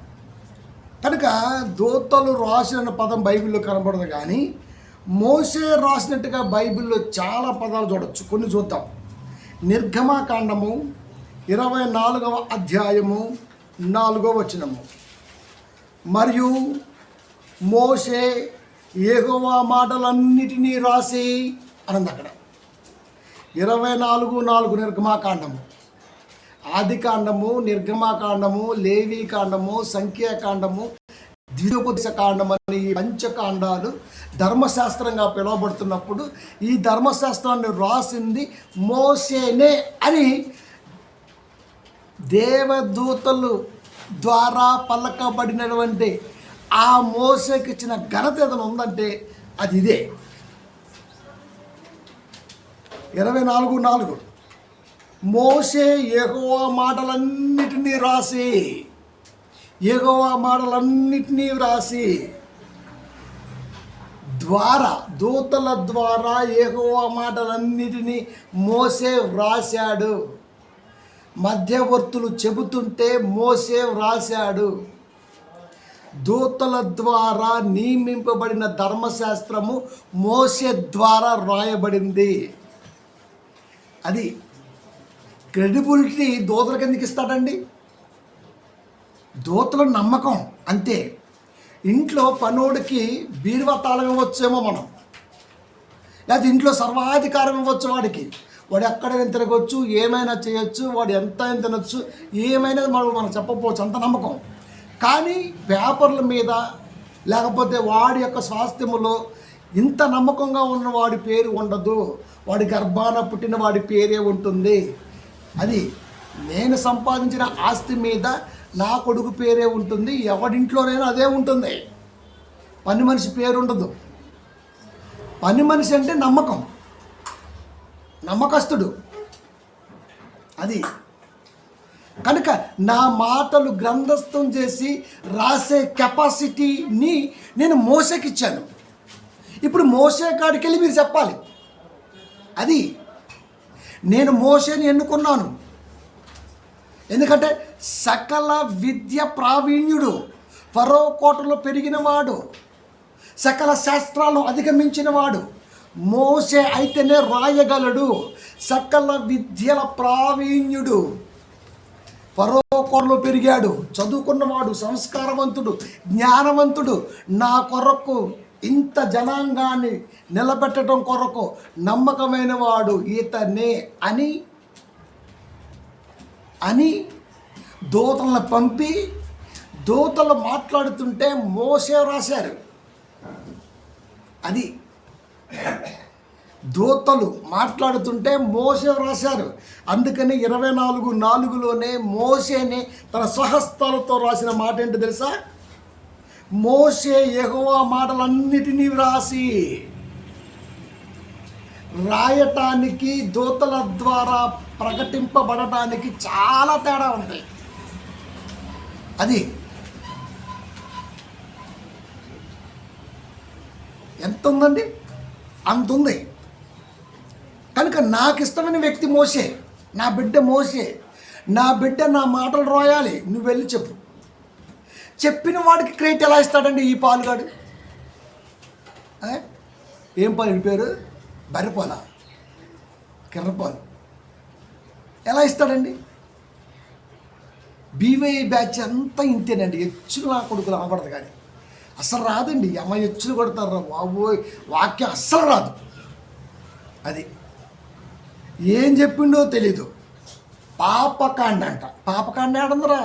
కనుక దూతలు రాసిన పదం బైబిల్లో కనబడదు, కానీ మోసే రాసినట్టుగా బైబిల్లో చాలా పదాలు చూడొచ్చు. కొన్ని చూద్దాం. నిర్గమాకాండము 24వ అధ్యాయము 4వ వచనము. మరియు మోషే యెహోవా మాటలన్నిటినీ రాసి అనంది అక్కడ. 24:4 నిర్గమాకాండము, ఆదికాండము, నిర్గమాకాండము, లేవీకాండము, సంఖ్యాకాండము, ద్వితోపదేశకాండం అని ఈ పంచకాండాలు ధర్మశాస్త్రంగా పిలువబడుతున్నప్పుడు ఈ ధర్మశాస్త్రాన్ని రాసింది మోషేనే అని దేవదూతలు ద్వారా పలకబడినటువంటి ఆ మోషేకి ఇచ్చిన ఘనత ఏదైనా ఉందంటే అది ఇదే. 24:4 మోషే యెహోవా మాటలన్నిటినీ రాసి, యెహోవా మాటలన్నిటినీ రాసి ద్వారా, దూతల ద్వారా యెహోవా మాటలన్నిటినీ మోషే వ్రాశాడు. మధ్యవర్తులు చెబుతుంటే మోషే వ్రాశాడు. దూతల ద్వారా నియమింపబడిన ధర్మశాస్త్రము మోషే ద్వారా రాయబడింది. అది క్రెడిబిలిటీ దూతలకు ఎందుకు ఇస్తాడండి? దూతల నమ్మకం అంతే. ఇంట్లో పనోడికి బీరువా తాళం ఇవ్వచ్చేమో మనం, లేదా ఇంట్లో సర్వాధికారం ఇవ్వచ్చు వాడికి. వాడు ఎక్కడైనా తిరగవచ్చు, ఏమైనా చేయొచ్చు, వాడు ఎంత అయినా తినొచ్చు, ఏమైనా మనం చెప్పకపోవచ్చు, అంత నమ్మకం. కానీ పేపర్ల మీద లేకపోతే వాడి యొక్క స్వాస్థ్యములో ఇంత నమ్మకంగా ఉన్న వాడి పేరు ఉండదు. వాడి గర్భాన పుట్టిన వాడి పేరే ఉంటుంది. అది నేను సంపాదించిన ఆస్తి మీద నా కొడుకు పేరే ఉంటుంది. ఎవడింట్లోనైనా అదే ఉంటుంది. పని మనిషి పేరు ఉండదు. పని మనిషి అంటే నమ్మకం, నమ్మకస్తుడు. అది కనుక నా మాటలు గ్రంథస్థం చేసి రాసే కెపాసిటీని నేను మోసేకి ఇచ్చాను. ఇప్పుడు మోసే కాడికి వెళ్ళి మీరు చెప్పాలి. అది నేను మోసేని ఎన్నుకున్నాను. ఎందుకంటే సకల విద్య ప్రావీణ్యుడు, ఫరో కోటలో పెరిగినవాడు, సకల శాస్త్రాలను అధిగమించినవాడు మోసే అయితేనే రాయగలడు. సకల విద్యల ప్రావీణ్యుడు, ఫరో కోటలో పెరిగాడు, చదువుకున్నవాడు, సంస్కారవంతుడు, జ్ఞానవంతుడు, నా కొరకు ఇంత జనాంగాన్ని నిలబెట్టడం కొరకు నమ్మకమైన వాడు ఈతనే అని దూతలను పంపి, దూతలు మాట్లాడుతుంటే మోసే రాశారు. అది దూతలు మాట్లాడుతుంటే మోసే రాశారు. అందుకని 24:4లోనే మోసేనే తన స్వహస్తాలతో రాసిన మాట ఏంటో తెలుసా? మోసే యెహోవా మాటలన్నిటినీ వ్రాసి. రాయటానికి దూతల ద్వారా ప్రకటింపబడటానికి చాలా తేడా ఉంది. అది ఎంత ఉందండి? అంత ఉంది. కనుక నాకు ఇష్టమైన వ్యక్తి మోసే, నా బిడ్డ మోసే. నా బిడ్డ నా మాటలు రాయాలి, నువ్వు వెళ్ళి చెప్పు. చెప్పిన వాడికి క్రెడిట్ ఎలా ఇస్తాడండి ఈ పాలుగాడు? ఏం పాలు పేరు? బర్రెపాల, కిర్రపాలు. ఎలా ఇస్తాడండి? బీవైఐ బ్యాచ్ అంతా ఇంతేనండి. ఎచ్చులు నా కొడుకులు అనబడదు, కానీ అస్సలు రాదండి. అమ్మాయి ఎచ్చులు కొడతారు బాబోయ్, వాక్యం అస్సలు రాదు. అది ఏం చెప్పిండో తెలీదు. పాపకాండ అంట. పాపకాండ ఏడందరా?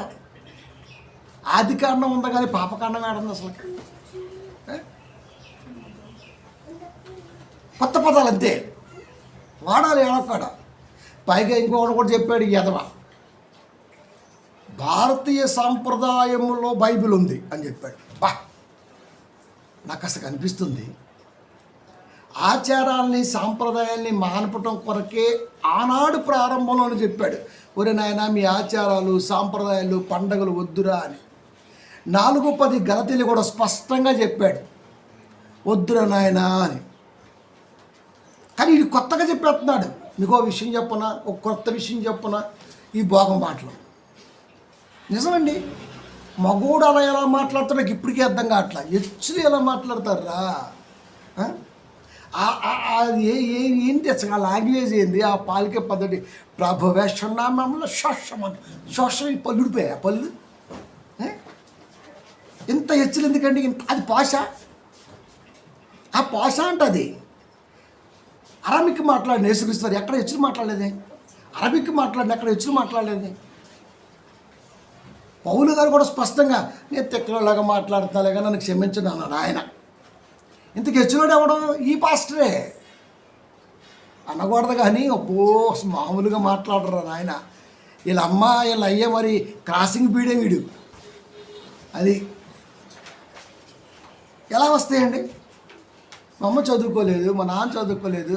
ఆదికాండం ఉందా కానీ పాపకాండం ఏడంది అసలు? కొత్త పదాలు అంతే వాడాలి ఏడొక్కడ. పైగా ఇంకొకటి కూడా చెప్పాడు ఎదవ, భారతీయ సాంప్రదాయంలో బైబిల్ ఉంది అని చెప్పాడు. నాకు అసలు అనిపిస్తుంది, ఆచారాల్ని సాంప్రదాయాల్ని మానపటం కొరకే ఆనాడు ప్రారంభంలోనే చెప్పాడు, ఒరే నాయన మీ ఆచారాలు సాంప్రదాయాలు పండగలు వద్దురా అని. 4:10 గలతీలు కూడా స్పష్టంగా చెప్పాడు, వద్దురా నాయనా అని. కానీ ఇది కొత్తగా చెప్పేస్తున్నాడు. మీకు ఒక విషయం చెప్పనా, ఒక కొత్త విషయం చెప్పనా? ఈ భోగం మాటలు నిజమండి. మగోడు అలా ఎలా మాట్లాడుతాడు నాకు ఇప్పటికీ అర్థం కావట్లా. ఎచ్చులు ఎలా మాట్లాడతారా? ఏంటి అసలు ఆ లాంగ్వేజ్ ఏంది, ఆ పాలికే పద్ధతి? ప్రభువేషన్నామంలో శోషం ఈ పళ్ళు ఊడిపోయాయి. ఆ పళ్ళు ఇంత హెచ్చులు ఎందుకండి? అది పాష, ఆ పాష అంటది. అరబిక్ మాట్లాడిన యేసుక్రీస్తు ఎక్కడ హెచ్చులు మాట్లాడలేదే? అరబిక్ మాట్లాడిన ఎక్కడ హెచ్చులు మాట్లాడలేదు. పౌలు గారు కూడా స్పష్టంగా నేను తెక్కలోలాగా మాట్లాడుతున్నా లేక నన్ను క్షమించను అన్నాడు ఆయన. ఇంతకు హెచ్చులోడు ఎవడం? ఈ పాస్టరే అనకూడదు కానీ అబ్బో మామూలుగా మాట్లాడరు ఆయన. వీళ్ళ అమ్మ వీళ్ళ అయ్యే మరి క్రాసింగ్ బీడే వీడు. అది ఎలా వస్తాయండి? మా అమ్మ చదువుకోలేదు, మా నాన్న చదువుకోలేదు,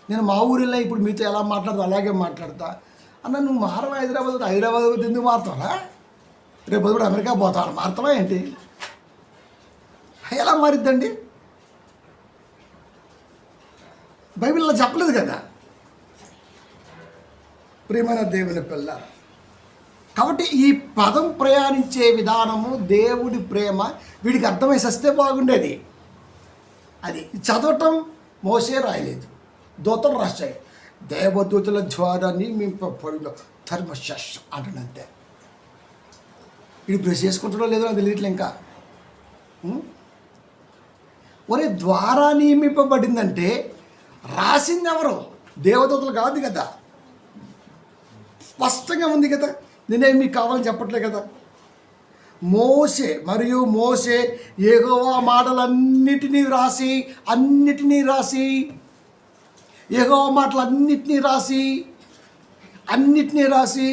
నేను మా ఊరిలో ఇప్పుడు మీతో ఎలా మాట్లాడతా అలాగే మాట్లాడతా అన్న. నువ్వు మారవా? హైదరాబాద్ ఎందుకు మారుతావా? రేపు కూడా అమెరికా పోతావు, మారుతావా ఏంటి? ఎలా మారిద్దండి? బైబిల్లో చెప్పలేదు కదా. ప్రియమైన దేవుని పిల్ల, కాబట్టి ఈ పదం ప్రయాణించే విధానము, దేవుడి ప్రేమ వీడికి అర్థమై సస్తే బాగుండేది. అది చదవటం మోసే రాయలేదు, దూతలు రాశాయి. దేవదూతల ద్వారాన్ని మేము పొడిలో ధర్మశాస్త్రం అంటాడంతే. వీడు బ్రష్ చేసుకుంటాడో లేదో నాకు తెలియట్లే ఇంకా. ఒరే ద్వారా నియమింపబడిందంటే రాసింది ఎవరు? దేవదూతలు కాదు కదా, స్పష్టంగా ఉంది కదా. నేనేమి మీకు కావాలని చెప్పట్లే కదా. మోసే యెహోవా మాటలన్నిటినీ రాసి యెహోవా మాటలన్నిటినీ రాసి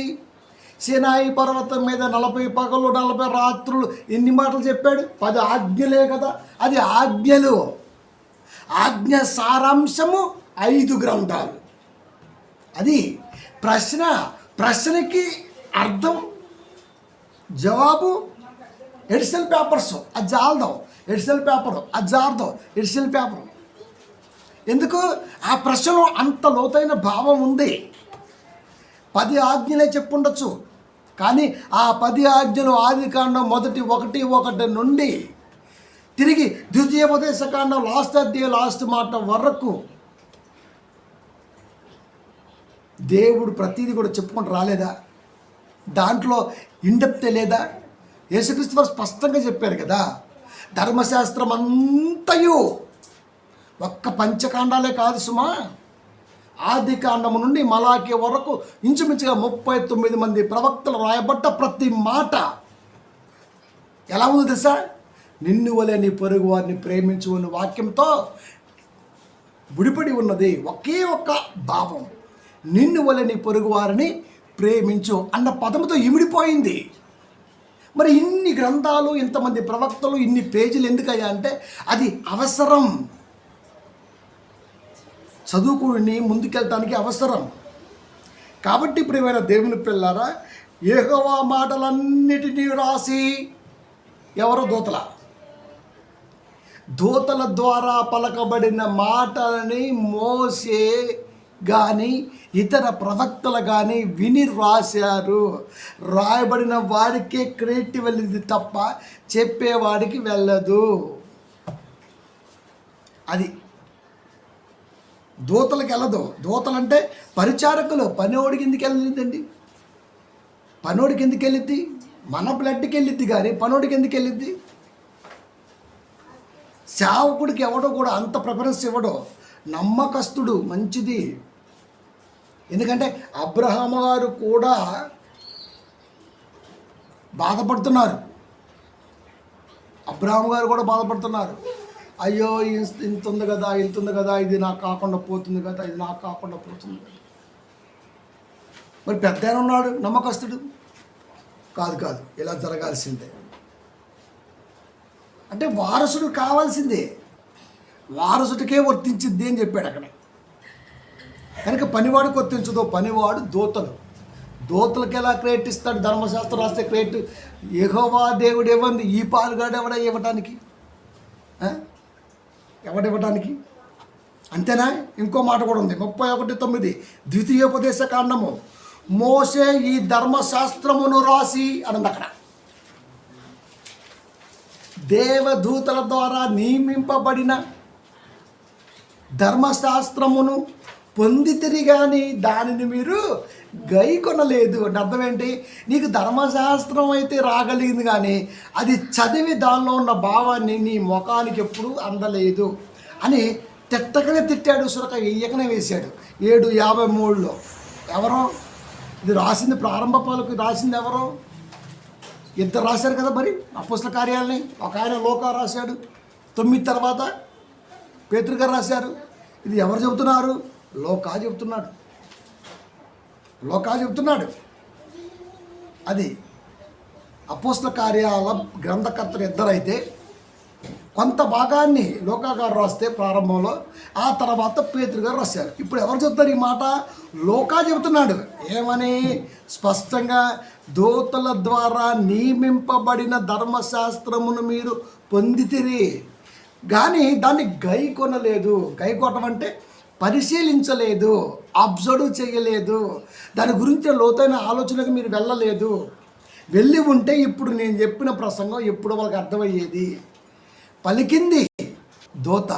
సినాయి పర్వతం మీద 40 పగలు 40 రాత్రులు ఎన్ని మాటలు చెప్పాడు? 10 ఆజ్ఞలే కదా. అది ఆజ్ఞ సారాంశము 5 గ్రంథాలు. అది ప్రశ్నకి అర్థం జవాబు ఎడిషనల్ పేపర్స్. అది జాలదాం ఎడిషనల్ పేపరు, అది జారదాం ఎడిషనల్ పేపరు. ఎందుకు? ఆ ప్రశ్నలో అంత లోతైన భావం ఉంది. 10 ఆజ్ఞలే చెప్పుండొచ్చు, కానీ ఆ 10 ఆజ్ఞలు ఆదికాండం 1:1 నుండి తిరిగి ద్వితీయోపదేశకాండం లాస్ట్ మాట వరకు దేవుడు ప్రతిదీ కూడా చెప్పుకుంటూ రాలేదా? దాంట్లో ఇండెప్తే లేదా? యేసుక్రీస్తు వారు స్పష్టంగా చెప్పారు కదా. ధర్మశాస్త్రం అంతయు ఒక్క పంచకాండాలే కాదు సుమా, ఆది కాండము నుండి మలాకి వరకు ఇంచుమించుగా 39 మంది ప్రవక్తలు రాయబడ్డ ప్రతి మాట ఎలా ఉంది తెలుసా? నిన్ను వలె నీ పొరుగు వారిని ప్రేమించు అన్న వాక్యంతో ముడిపడి ఉన్నది. ఒకే ఒక్క భావం, నిన్ను వలె నీ పొరుగు వారిని ప్రేమించు అన్న పదముతో ఇమిడిపోయింది. మరి ఇన్ని గ్రంథాలు, ఇంతమంది ప్రవక్తలు, ఇన్ని పేజీలు ఎందుకయ్యా అంటే అది అవసరం. చదువుకుని ముందుకెళ్ళటానికి అవసరం. కాబట్టి ప్రియమైన దేవుని పిల్లారా, యెహోవా మాటలన్నిటినీ రాసి ఎవరో దూతల ద్వారా పలకబడిన మాటలని మోసే కానీ ఇతర ప్రవక్తలు కానీ విని రాశారు. రాయబడిన వాడికే క్రెడిట్ వెళ్ళింది తప్ప చెప్పేవాడికి వెళ్ళదు. అది దూతలకు వెళ్ళదు. దూతలంటే పరిచారకులు. పనివాడికి ఎందుకు వెళ్ళిద్దండి? పనోడికి ఎందుకు వెళ్ళిద్ది? మన బ్లడ్కి వెళ్ళిద్ది కానీ పనోడికి ఎందుకు వెళ్ళిద్ది? సేవకుడికి ఎవడో కూడా అంత ప్రిఫరెన్స్ ఇవ్వడు. నమ్మకస్తుడు మంచిది. ఎందుకంటే అబ్రహాము గారు కూడా బాధపడుతున్నారు. అయ్యో ఇంత ఉంది కదా, ఇది నాకు కాకుండా పోతుంది కదా, మరి పెద్ద ఆయన ఉన్నాడు నమ్మకస్తుడు. కాదు ఇలా జరగాల్సిందే అంటే వారసుడు కావాల్సిందే, వారసుడికే వర్తించిద్ది అని చెప్పాడు అక్కడ. కనుక పనివాడికి వర్తించదో, పనివాడు దూతలకు ఎలా క్రెడిట్ ఇస్తాడు? ధర్మశాస్త్రం రాస్తే క్రెడిట్ యెహోవా దేవుడు ఇవ్వండి. ఈ పాలుగాడు ఇవ్వటానికి ఎవడివ్వటానికి? అంతేనా? ఇంకో మాట కూడా ఉంది, 31:9 ద్వితీయోపదేశ కాండము. మోసే ఈ ధర్మశాస్త్రమును రాసి అన్నది అక్కడ. దేవదూతల ద్వారా నియమింపబడిన ధర్మశాస్త్రమును పొందితిరి కానీ దానిని మీరు గైకొనలేదు అంటే అర్థం ఏంటి? నీకు ధర్మశాస్త్రం అయితే రాగలిగింది కానీ అది చదివి దానిలో ఉన్న భావాన్ని నీ ముఖానికి ఎప్పుడు అందలేదు అని తిట్టకనే తిట్టాడు. సురక వెయ్యకనే వేశాడు 7:53లో. ఎవరో ఇది రాసింది, ప్రారంభ పలుకు రాసింది ఎవరో? ఇద్దరు రాశారు కదా మరి అపోస్తల కార్యాలని. ఒక ఆయన లోకా రాశాడు, 9 తర్వాత పేతురు గారు రాశారు. ఇది ఎవరు చెబుతున్నారు? లోకా చెబుతున్నాడు. అది అపోస్తల కార్యాల గ్రంథకర్తలు ఇద్దరైతే కొంత భాగాన్ని లోకా గారు రాస్తే ప్రారంభంలో, ఆ తర్వాత పేతురు గారు రాశారు. ఇప్పుడు ఎవరు చెప్తారు ఈ మాట? లోకా చెబుతున్నాడు. ఏమని? స్పష్టంగా దూతల ద్వారా నియమింపబడిన ధర్మశాస్త్రమును మీరు పొందితిరి కానీ దాన్ని గైకొనలేదు. గైకొనడం అంటే పరిశీలించలేదు, అబ్జర్వ్ చేయలేదు, దాని గురించి లోతైన ఆలోచనకు మీరు వెళ్ళలేదు. వెళ్ళి ఉంటే ఇప్పుడు నేను చెప్పిన ప్రసంగం ఎప్పుడు వాళ్ళకి అర్థమయ్యేది. పలికింది దూత,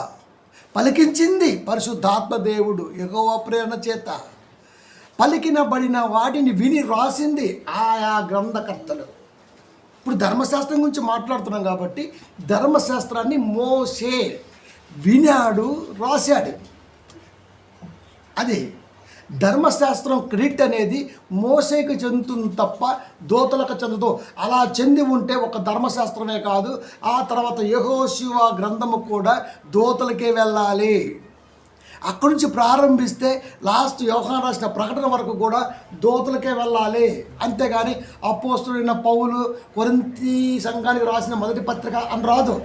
పలికించింది పరిశుద్ధాత్మ దేవుడు యెహోవా ప్రేరణ చేత, పలికినబడిన వాటిని విని రాసింది ఆయా గ్రంథకర్తలు. ఇప్పుడు ధర్మశాస్త్రం గురించి మాట్లాడుతున్నాం కాబట్టి ధర్మశాస్త్రాన్ని మోషే వినాడు, రాశాడు. అది ధర్మశాస్త్రం క్రెడిట్ అనేది మోసేకి చెందుతుంది తప్ప దూతలకు చెందదు. అలా చెంది ఉంటే ఒక ధర్మశాస్త్రమే కాదు, ఆ తర్వాత యెహోషువ గ్రంథము కూడా దూతలకే వెళ్ళాలి. అక్కడి నుంచి ప్రారంభిస్తే లాస్ట్ యోహాను రాసిన ప్రకటన వరకు కూడా దూతలకే వెళ్ళాలి. అంతేగాని అపోస్తలుడైన పౌలు కొరింథీ సంఘానికి రాసిన మొదటి పత్రిక అని రాదు.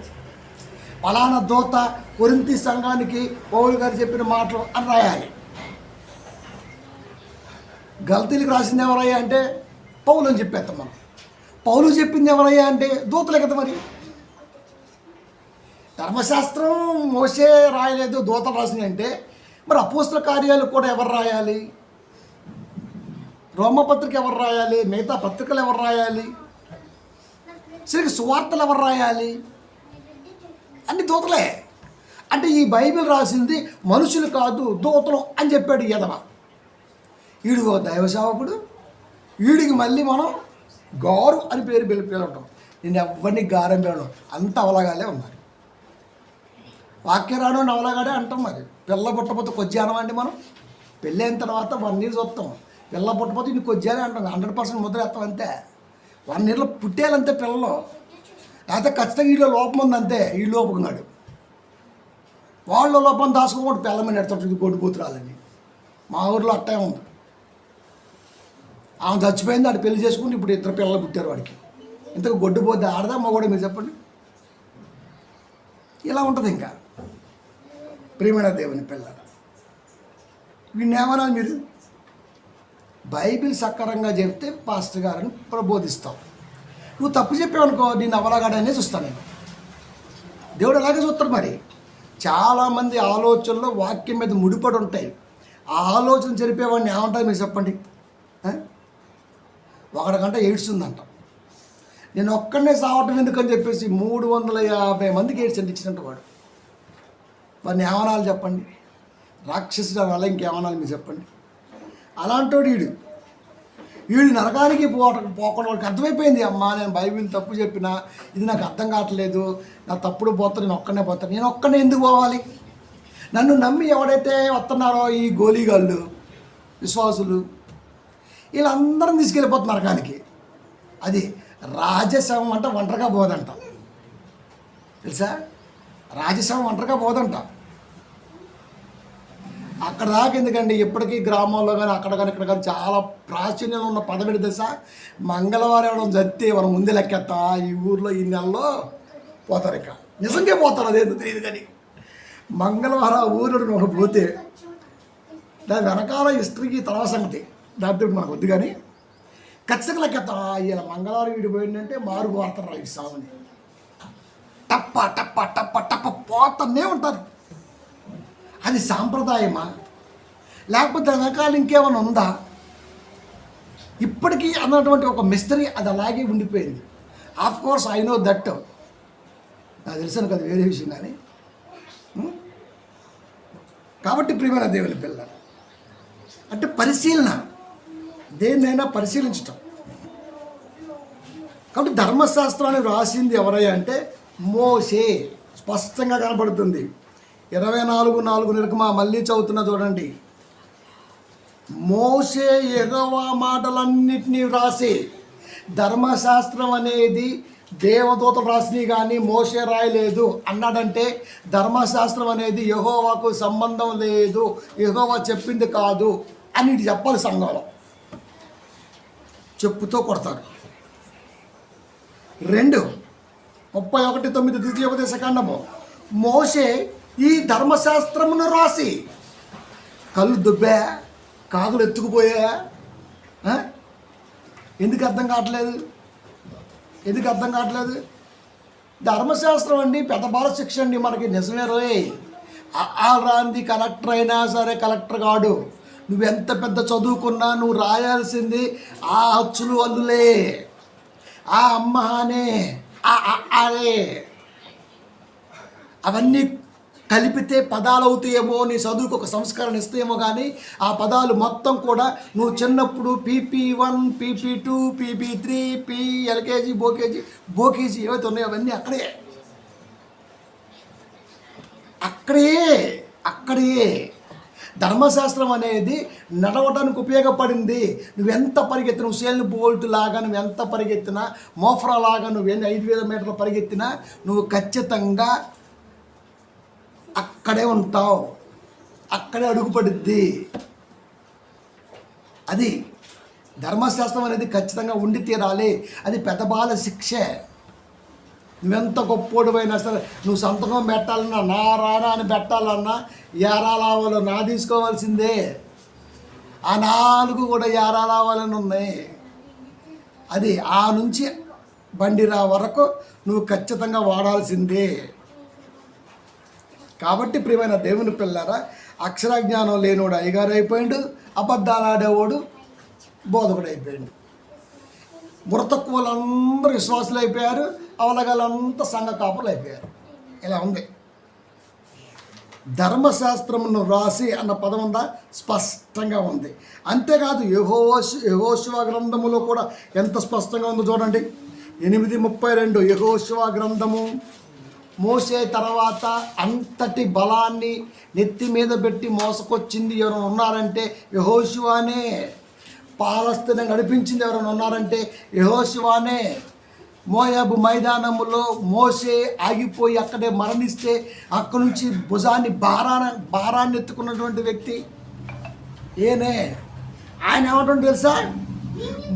పలానా దూత కొరింథీ సంఘానికి పౌలు గారు చెప్పిన మాటలు అని రాయాలి. గల్తీలకు రాసింది ఎవరయ్యా అంటే పౌలు అని చెప్పేస్తాం మనం. పౌలు చెప్పింది ఎవరయ్యా అంటే దూతలే కదా. మరి ధర్మశాస్త్రం మోసే రాయలేదు, దూతలు రాసినాయి అంటే మరి అపోస్తల కార్యాలు కూడా ఎవరు రాయాలి? రోమపత్రిక ఎవరు రాయాలి? మిగతా పత్రికలు ఎవరు రాయాలి? సరిగ్గా సువార్తలు ఎవరు రాయాలి? అన్ని దూతలే. అంటే ఈ బైబిల్ రాసింది మనుషులు కాదు, దూతలు అని చెప్పాడు యెదవ. వీడు దైవ సేవకుడు, వీడికి మళ్ళీ మనం గారు అని పేరు పిలవటం. నేను ఎవరిని గారం పిలవడం, అంత అవలగాలే ఉన్నారు. వాక్య రాను అవలగాడే అంటాం. మరి పిల్ల పుట్టపోతే కొజ్జానం అండి. మనం పెళ్ళి అయిన తర్వాత 1 year చూస్తాం, పిల్ల పుట్టపోతే ఇన్ని కొజ్జానే అంటాం. 100% ముద్ర వేస్తాం అంతే. 1 yearలో పుట్టేయాలంతే పిల్లలు. లేకపోతే ఖచ్చితంగా వీళ్ళు లోపం ఉందంతే, వీళ్ళు లోపుకున్నాడు. వాళ్ళ లోపం దాచుకోకూడదు. పిల్లమని ఎడతాడు గొడ్డుపోతురాలని. మా ఊరిలో అట్టే ఉంది. ఆమె చచ్చిపోయింది, ఆడు పెళ్లి చేసుకుని ఇప్పుడు 2 పిల్లలు పుట్టారు వాడికి. ఇంతకు గొడ్డుపోతే ఆడదా మగవాడు? మీరు చెప్పండి. ఇలా ఉంటుంది. ఇంకా ప్రియమైన దేవుని పిల్లలు, వీడిని ఏమన్నా మీరు బైబిల్ సక్రమంగా చెప్తే పాస్టర్ గారిని ప్రబోధిస్తావు. నువ్వు తప్పు చెప్పావనుకో నేను అవలగాడనే చూస్తాను నేను. దేవుడు అలాగే చూస్తాడు. మరి చాలామంది ఆలోచనలు వాక్యం మీద ముడిపడి ఉంటాయి. ఆ ఆలోచన జరిపేవాడిని ఏమంటారు మీరు చెప్పండి? ఒకడికంటే ఎయిడ్స్ ఉందంట. నేను ఒక్కడనే సావటం ఎందుకని చెప్పేసి 350 మందికి ఎయిడ్స్ అంటించినట్టు వాడు. వాడిని ఏమనాలి చెప్పండి? రాక్షసుడు అనాలి, ఇంకేమనాలి మీరు చెప్పండి? అలాంటి వీడు నరకానికి పోకుండా వాడికి అర్థమైపోయింది. అమ్మా నేను బైబిల్ తప్పు చెప్పినా ఇది నాకు అర్థం కావట్లేదు, నా తప్పుడు పోతా, నేను ఒక్కనే పోతాను. నేను ఒక్కనే ఎందుకు పోవాలి? నన్ను నమ్మి ఎవడైతే వస్తున్నారో ఈ గోలీగాళ్ళు విశ్వాసులు వీళ్ళందరం తీసుకెళ్ళిపోతున్నారు నరకానికి. అది రాజశవం అంటే ఒంటరిగా పోదంట. తెలుసా? రాజశవం ఒంటరిగా పోదంట. అక్కడ దాకా ఎందుకండి? ఇప్పటికీ గ్రామాల్లో కానీ అక్కడ కానీ ఇక్కడ కానీ చాలా ప్రాచుర్యం ఉన్న పదవిడి దశ. మంగళవారం ఎవడం జరిగితే మనం ముందే లెక్కెత్తా ఈ ఊర్లో ఈ నెలలో పోతారు. ఇక నిజంగా పోతారు, అదేందో తెలియదు. కానీ మంగళవారం ఊరు ఒకటి పోతే దాని వెనకాల హిస్టరీకి తర్వాత సంగతి, దాంతో మనకు వద్దు. కానీ ఖచ్చితంగా లెక్కెత్తా ఇలా మంగళవారం వీడి పోయిందంటే మారు పోతారు ఈ సాగుని. టప్ప టప్ప టప్ప టప్ప పోతనే ఉంటారు. అది సాంప్రదాయమా లేకపోతే వెనకాల ఇంకేమైనా ఉందా? ఇప్పటికీ అన్నటువంటి ఒక మిస్టరీ అది అలాగే ఉండిపోయింది. Of course I know that, నాకు తెలుసాను కదా, వేరే విషయం. కానీ కాబట్టి ప్రియమైన దేవుని పిల్లలు అంటే పరిశీలన, దేన్నైనా పరిశీలించటం. కాబట్టి ధర్మశాస్త్రాన్ని రాసింది ఎవరయ్యా అంటే మోషే. స్పష్టంగా కనబడుతుంది. 24:4 నిర్గమా మళ్ళీ చదువుతున్నా చూడండి. మోషే యెహోవా మాటలన్నిటినీ రాసి, ధర్మశాస్త్రం అనేది దేవదూతలు రాసినవి కానీ మోషే రాయలేదు అన్నాడంటే ధర్మశాస్త్రం అనేది యెహోవాకు సంబంధం లేదు, యెహోవా చెప్పింది కాదు అని చెప్పాలి. సంఘంలో చెప్పుతో కొడతారు. 2:31 ద్వితీయోపదేశకాండము. మోషే ఈ ధర్మశాస్త్రమును రాసి, కళ్ళు దుబ్బా, కాకులు ఎత్తుకుపోయా, ఎందుకు అర్థం కావట్లేదు? ధర్మశాస్త్రం అండి పెద్ద బాల శిక్ష అండి మనకి. నిజమే రోయ్. రాంది కలెక్టర్ అయినా సరే కలెక్టర్ కాడు. నువ్వెంత పెద్ద చదువుకున్నా నువ్వు రాయాల్సింది ఆ అచ్చులు అల్లులే, ఆ అమ్మహానే, అదే. అవన్నీ కలిపితే పదాలు అవుతాయేమో, నీ చదువుకు ఒక సంస్కరణ ఇస్తాయేమో, కానీ ఆ పదాలు మొత్తం కూడా నువ్వు చిన్నప్పుడు PP1, PP2, PP3, LKG, బోకేజీ ఏవైతే ఉన్నాయో అవన్నీ అక్కడే. ధర్మశాస్త్రం అనేది నడవడానికి ఉపయోగపడింది. నువ్వెంత పరిగెత్తిన, ఉసేన్ బోల్ట్ లాగా నువ్వెంత పరిగెత్తినా, మోఫ్రా లాగా నువ్వు 5,000 మీటర్లు పరిగెత్తినా నువ్వు ఖచ్చితంగా అక్కడే ఉంటావు, అక్కడే అడుగుపడుద్ది. అది ధర్మశాస్త్రం అనేది ఖచ్చితంగా ఉండి తీరాలి. అది పెద్ద బాల శిక్షే. నువ్వెంత గొప్పోడివైనా సరే, నువ్వు సంతకం పెట్టాలన్నా, నా రానా అని పెట్టాలన్నా, యారాలావాలో నా తీసుకోవాల్సిందే. ఆ 4 కూడా యారాలావాలని ఉన్నాయి. అది ఆ నుంచి బండిరా వరకు నువ్వు ఖచ్చితంగా వాడాల్సిందే. కాబట్టి ప్రియమైన దేవుని పిల్లారా, అక్షరజ్ఞానం లేనివాడు అయ్యగారు అయిపోయాడు, అబద్ధాలు ఆడేవాడు బోధకుడు అయిపోయాడు. బుర్ర తక్కువ వాళ్ళందరూ విశ్వాసులు అయిపోయారు, అవలగాళ్ళంతా సంఘ కాపులు అయిపోయారు. ఇలా ఉంది. ధర్మశాస్త్రమును రాసి అన్న పదం ఉందా? స్పష్టంగా ఉంది. అంతేకాదు యెహోషువ గ్రంథములో కూడా ఎంత స్పష్టంగా ఉందో చూడండి. 8:32 యెహోషువ గ్రంథము. మోసే తర్వాత అంతటి బలాన్ని నెత్తి మీద పెట్టి మోసకొచ్చింది ఎవరైనా ఉన్నారంటే యెహోషువనే. పాలస్తీనా నడిపించింది ఎవరైనా ఉన్నారంటే యెహోషువనే. మోయాబు మైదానములో మోసే ఆగిపోయి అక్కడే మరణిస్తే అక్కడి నుంచి భుజాన్ని భారాన్ని ఎత్తుకున్నటువంటి వ్యక్తి ఏనే. ఆయన ఏమంటాడు తెలుసా?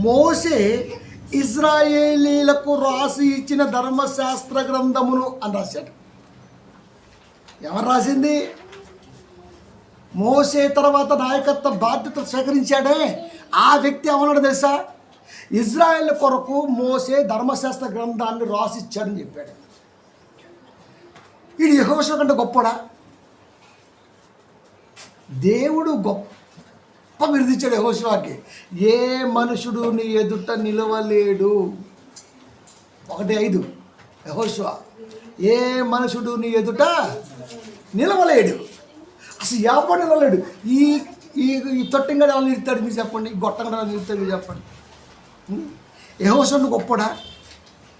మోసే ఇజ్రాయేలీలకు రాసి ఇచ్చిన ధర్మశాస్త్ర గ్రంథమును అని రాశాడు. ఎవరు రాసింది? మోసే తర్వాత నాయకత్వ బాధ్యతలు స్వీకరించాడే ఆ వ్యక్తి ఏమన్నాడు తెలుసా? ఇజ్రాయేల్ కొరకు మోసే ధర్మశాస్త్ర గ్రంథాన్ని రాసిచ్చాడని చెప్పాడు. వీడు యెహోషువ కంటే గొప్పడా? దేవుడు గొప్ప బిరుదిచ్చాడు యెహోషువకి. ఏ మనుషుడు నీ ఎదుట నిలవలేడు. 1:5 యెహోషువ. ఏ మనుషుడు నీ ఎదుట నిలవలేడు. అసలు ఎవరు నిలవలేడు. ఈ ఈ తొట్టింగడ ఎవరు నిలుతాడు మీరు చెప్పండి, ఈ గొట్టంగడ నిలుతాడు మీరు చెప్పండి. యెహోషువ గొప్పడా?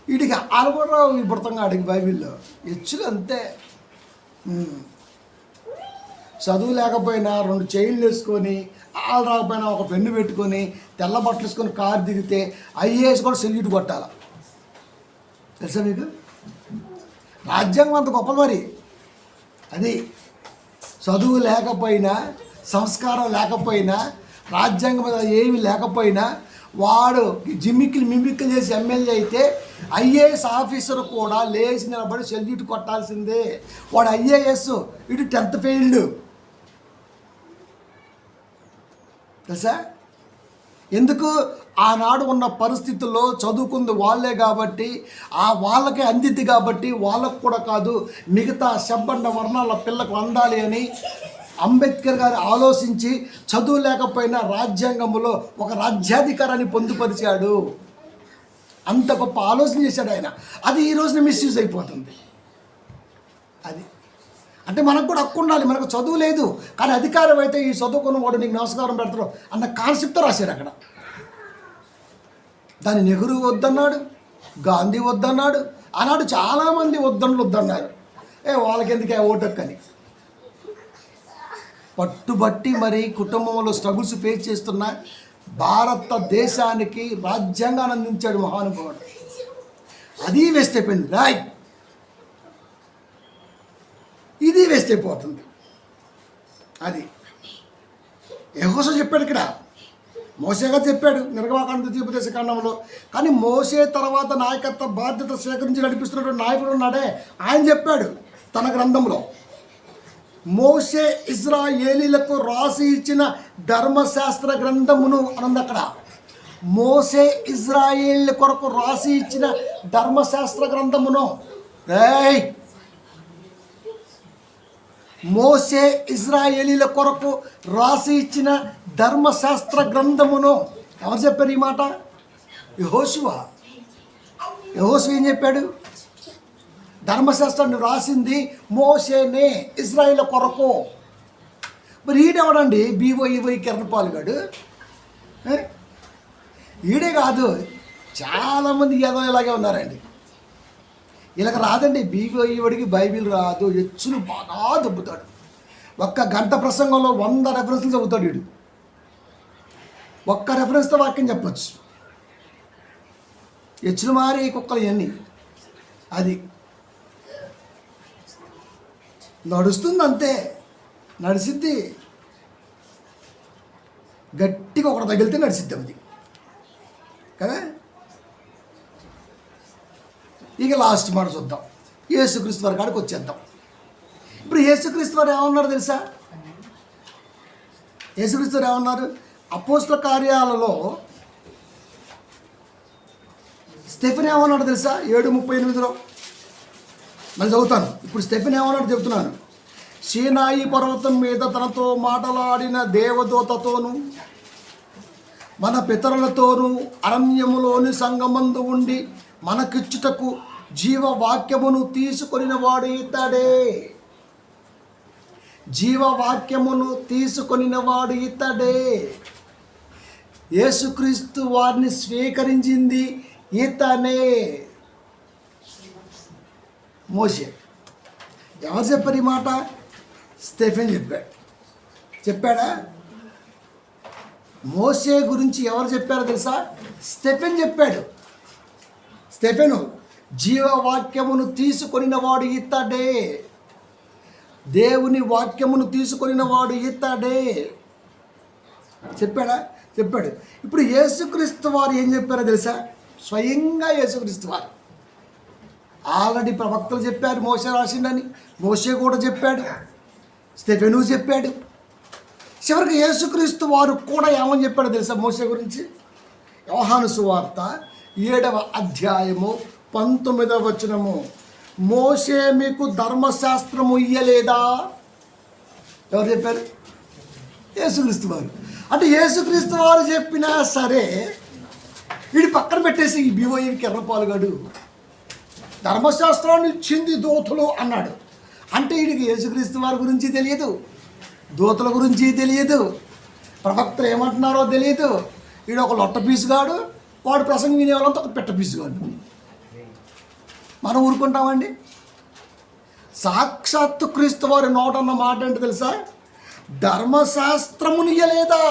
వీడికి కూడా ఈ బృతంగా అడిగి బైబిల్లో హెచ్చులు అంతే. చదువు లేకపోయినా 2 చైన్లు వేసుకొని, ఆలు రాకపోయినా ఒక పెన్ను పెట్టుకొని, తెల్ల బట్టలు వేసుకొని కారు దిగితే IAS కూడా సెల్యూట్ కొట్టాలి. తెలుసా మీకు? రాజ్యాంగం అంత గొప్ప మరి. అది చదువు లేకపోయినా, సంస్కారం లేకపోయినా, రాజ్యాంగం మీద ఏమి లేకపోయినా వాడు మిమిక్లు చేసి ఎమ్మెల్యే అయితే IAS ఆఫీసర్ కూడా లేచి నిలబడి సెల్యూట్ కొట్టాల్సిందే. వాడు IAS, ఇటు 10th ఫెయిల్డ్. తెలుసా? ఎందుకు? ఆనాడు ఉన్న పరిస్థితుల్లో చదువుకుంది వాళ్ళే కాబట్టి, ఆ వాళ్ళకే అందిద్ది కాబట్టి వాళ్ళకు కూడా కాదు మిగతా శబ్బండ వర్ణాల పిల్లకు అందాలి అని అంబేద్కర్ గారు ఆలోచించి చదువు లేకపోయినా రాజ్యాంగంలో ఒక రాజ్యాధికారాన్ని పొందుపరిచాడు. అంత గొప్ప ఆలోచన చేశాడు ఆయన. అది ఈ రోజున మిస్యూజ్ అయిపోతుంది. అది అంటే మనకు కూడా హక్కు ఉండాలి. మనకు చదువు లేదు, కానీ అధికారం అయితే ఈ చదువుకున్న వాడు నీకు నమస్కారం పెడతారు అన్న కాన్సెప్ట్తో రాశారు అక్కడ. దాన్ని నెహ్రూ వద్దన్నాడు, గాంధీ వద్దన్నాడు, ఆనాడు చాలామంది వద్దన్నారు. వాళ్ళకి ఎందుకే ఓటక్కని పట్టుబట్టి మరి కుటుంబంలో స్ట్రగుల్స్ ఫేస్ చేస్తున్న భారతదేశానికి రాజ్యాంగాన్ని అందించాడు మహానుభావుడు. అది వేస్ట్ అయిపోయింది. రాయ్ ఇది వేస్ట్ అయిపోతుంది. అది యెహోషువ చెప్పాడు ఇక్కడ, మోషేగా చెప్పాడు నిర్గమాకాండ ద్వితీయోపదేశ కాండంలో. కానీ మోషే తర్వాత నాయకత్వ బాధ్యత స్వీకరించి నడిపిస్తున్నటువంటి నాయకుడు ఉన్నాడే, ఆయన చెప్పాడు తన గ్రంథంలో. మోషే ఇశ్రాయేలీలకు రాసి ఇచ్చిన ధర్మశాస్త్ర గ్రంథమును అనంది అక్కడ. మోషే ఇశ్రాయేలీల కొరకు రాసి ఇచ్చిన ధర్మశాస్త్ర గ్రంథమును. మోషే ఇశ్రాయేలీల కొరకు రాసి ఇచ్చిన ధర్మశాస్త్ర గ్రంథమును ఎవరు చెప్పారు ఈ మాట? యెహోషువ. యెహోషువ ఏం చెప్పాడు? ధర్మశాస్త్రాన్ని రాసింది మోషేనే ఇశ్రాయేల్ కొరకు. మరి ఈడెవడండి బీవోఈవై కిరణపాల్ గాడు? ఈడే కాదు, చాలామంది ఏదో ఇలాగే ఉన్నారండి. ఇలాగ రాదండి, బీవోఈవడికి బైబిల్ రాదు, ఎచ్చులు బాగా దొబ్బుతాడు. ఒక్క గంట ప్రసంగంలో 100 రెఫరెన్స్లు చదువుతాడు వీడు. ఒక్క రెఫరెన్స్తో వాక్యం చెప్పచ్చు. ఎచ్చులు మారి కుక్కలు ఇవన్నీ. అది నడుస్తుంది అంతే, నడిసిద్ది. గట్టిగా ఒకటి తగిలితే నడిసిద్ది అది కదా. ఇక లాస్ట్ మాట చూద్దాం, యేసుక్రీస్తు వారి కాడికి వచ్చేద్దాం. ఇప్పుడు యేసుక్రీస్తు వారు ఏమన్నారు తెలుసా? యేసుక్రీస్తు వారు ఏమన్నారు? అపోస్తల కార్యాలలో స్టెఫెన్ ఏమన్నాడు తెలుసా? 7:38 మళ్ళీ చదువుతాను. ఇప్పుడు స్టెఫెన్ ఏమన్నాడు చెబుతున్నాను. సీనాయి పర్వతం మీద తనతో మాట్లాడిన దేవదూతతోనూ మన పితరులతోనూ అరణ్యములోని సంగమందు ఉండి మనకిచ్చుటకు జీవవాక్యమును తీసుకొనిన వాడు ఇతడే. జీవవాక్యమును తీసుకొనిన వాడు ఇతడే. యేసుక్రీస్తు వారిని స్వీకరించింది ఇతనే. మోషే. ఎవరు చెప్పారు ఈ మాట? స్టెఫెన్ చెప్పాడు. చెప్పాడా? మోషే గురించి ఎవరు చెప్పారో తెలుసా? స్టెఫెన్ చెప్పాడు. స్టెఫెను జీవవాక్యమును తీసుకొనిన వాడు ఇతడే. దేవుని వాక్యమును తీసుకొనిన వాడు ఇతడే. చెప్పాడా? చెప్పాడు. ఇప్పుడు యేసుక్రీస్తు వారు ఏం చెప్పారో తెలుసా? స్వయంగా యేసుక్రీస్తు వారు ఆల్రెడీ ప్రవక్తలు చెప్పారు మోషే రాసిండని. మోషే కూడా చెప్పాడు, స్టెఫెను చెప్పాడు. చివరికి యేసుక్రీస్తు వారు కూడా ఏమని చెప్పాడో తెలుసా మోషే గురించి? యోహాను సువార్త 7వ అధ్యాయము 19వ వచనము. మోషే మీకు ధర్మశాస్త్రము ఇయ్యలేదా? ఎవరు చెప్పారు? యేసుక్రీస్తు వారు. అంటే యేసుక్రీస్తు వారు చెప్పినా సరే వీడి పక్కన పెట్టేసి ఈ బీవోఈ కిరణపాల్ గాడు ధర్మశాస్త్రాన్ని ఇచ్చింది దూతలు అన్నాడు. అంటే వీడికి యేసుక్రీస్తు వారి గురించి తెలియదు, దూతల గురించి తెలియదు, ప్రవక్తలు ఏమంటున్నారో తెలియదు. వీడు ఒక లొట్ట పీసుగాడు, వాడు ప్రసంగం వినేవాళ్ళంతా ఒక పెట్ట పీసుగాడు. మనం ఊరుకుంటామండి? సాక్షాత్తు క్రీస్తు వారి నోట అన్న మాట ఏంటి తెలుసా? ధర్మశాస్త్రమును ఇయ్యలేదా?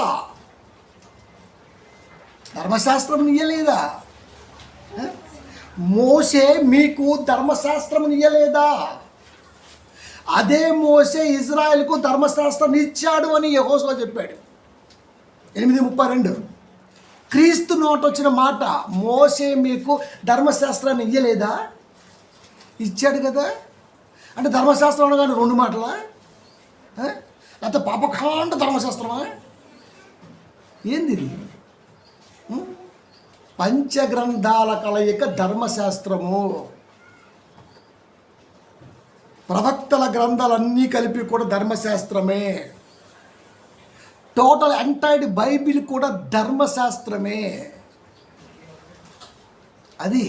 ధర్మశాస్త్రమును ఇయ్యలేదా? మోషే మీకు ధర్మశాస్త్రమును ఇయ్యలేదా? అదే మోషే ఇజ్రాయెల్కు ధర్మశాస్త్రం ఇచ్చాడు అని యెహోషువ చెప్పాడు. 8:32 క్రీస్తు నోట వచ్చిన మాట. మోషే మీకు ధర్మశాస్త్రాన్ని ఇయ్యలేదా? ఇచ్చాడు కదా. అంటే ధర్మశాస్త్రం అనగానే 2 మాటలా? లేకపోతే పాపకాండ ధర్మశాస్త్రమా? ఏంది ఇది? పంచగ్రంథాల కలయిక ధర్మశాస్త్రము. ప్రవక్తల గ్రంథాలన్నీ కలిపి కూడా ధర్మశాస్త్రమే. టోటల్ ఎంటైర్ బైబిల్ కూడా ధర్మశాస్త్రమే. అది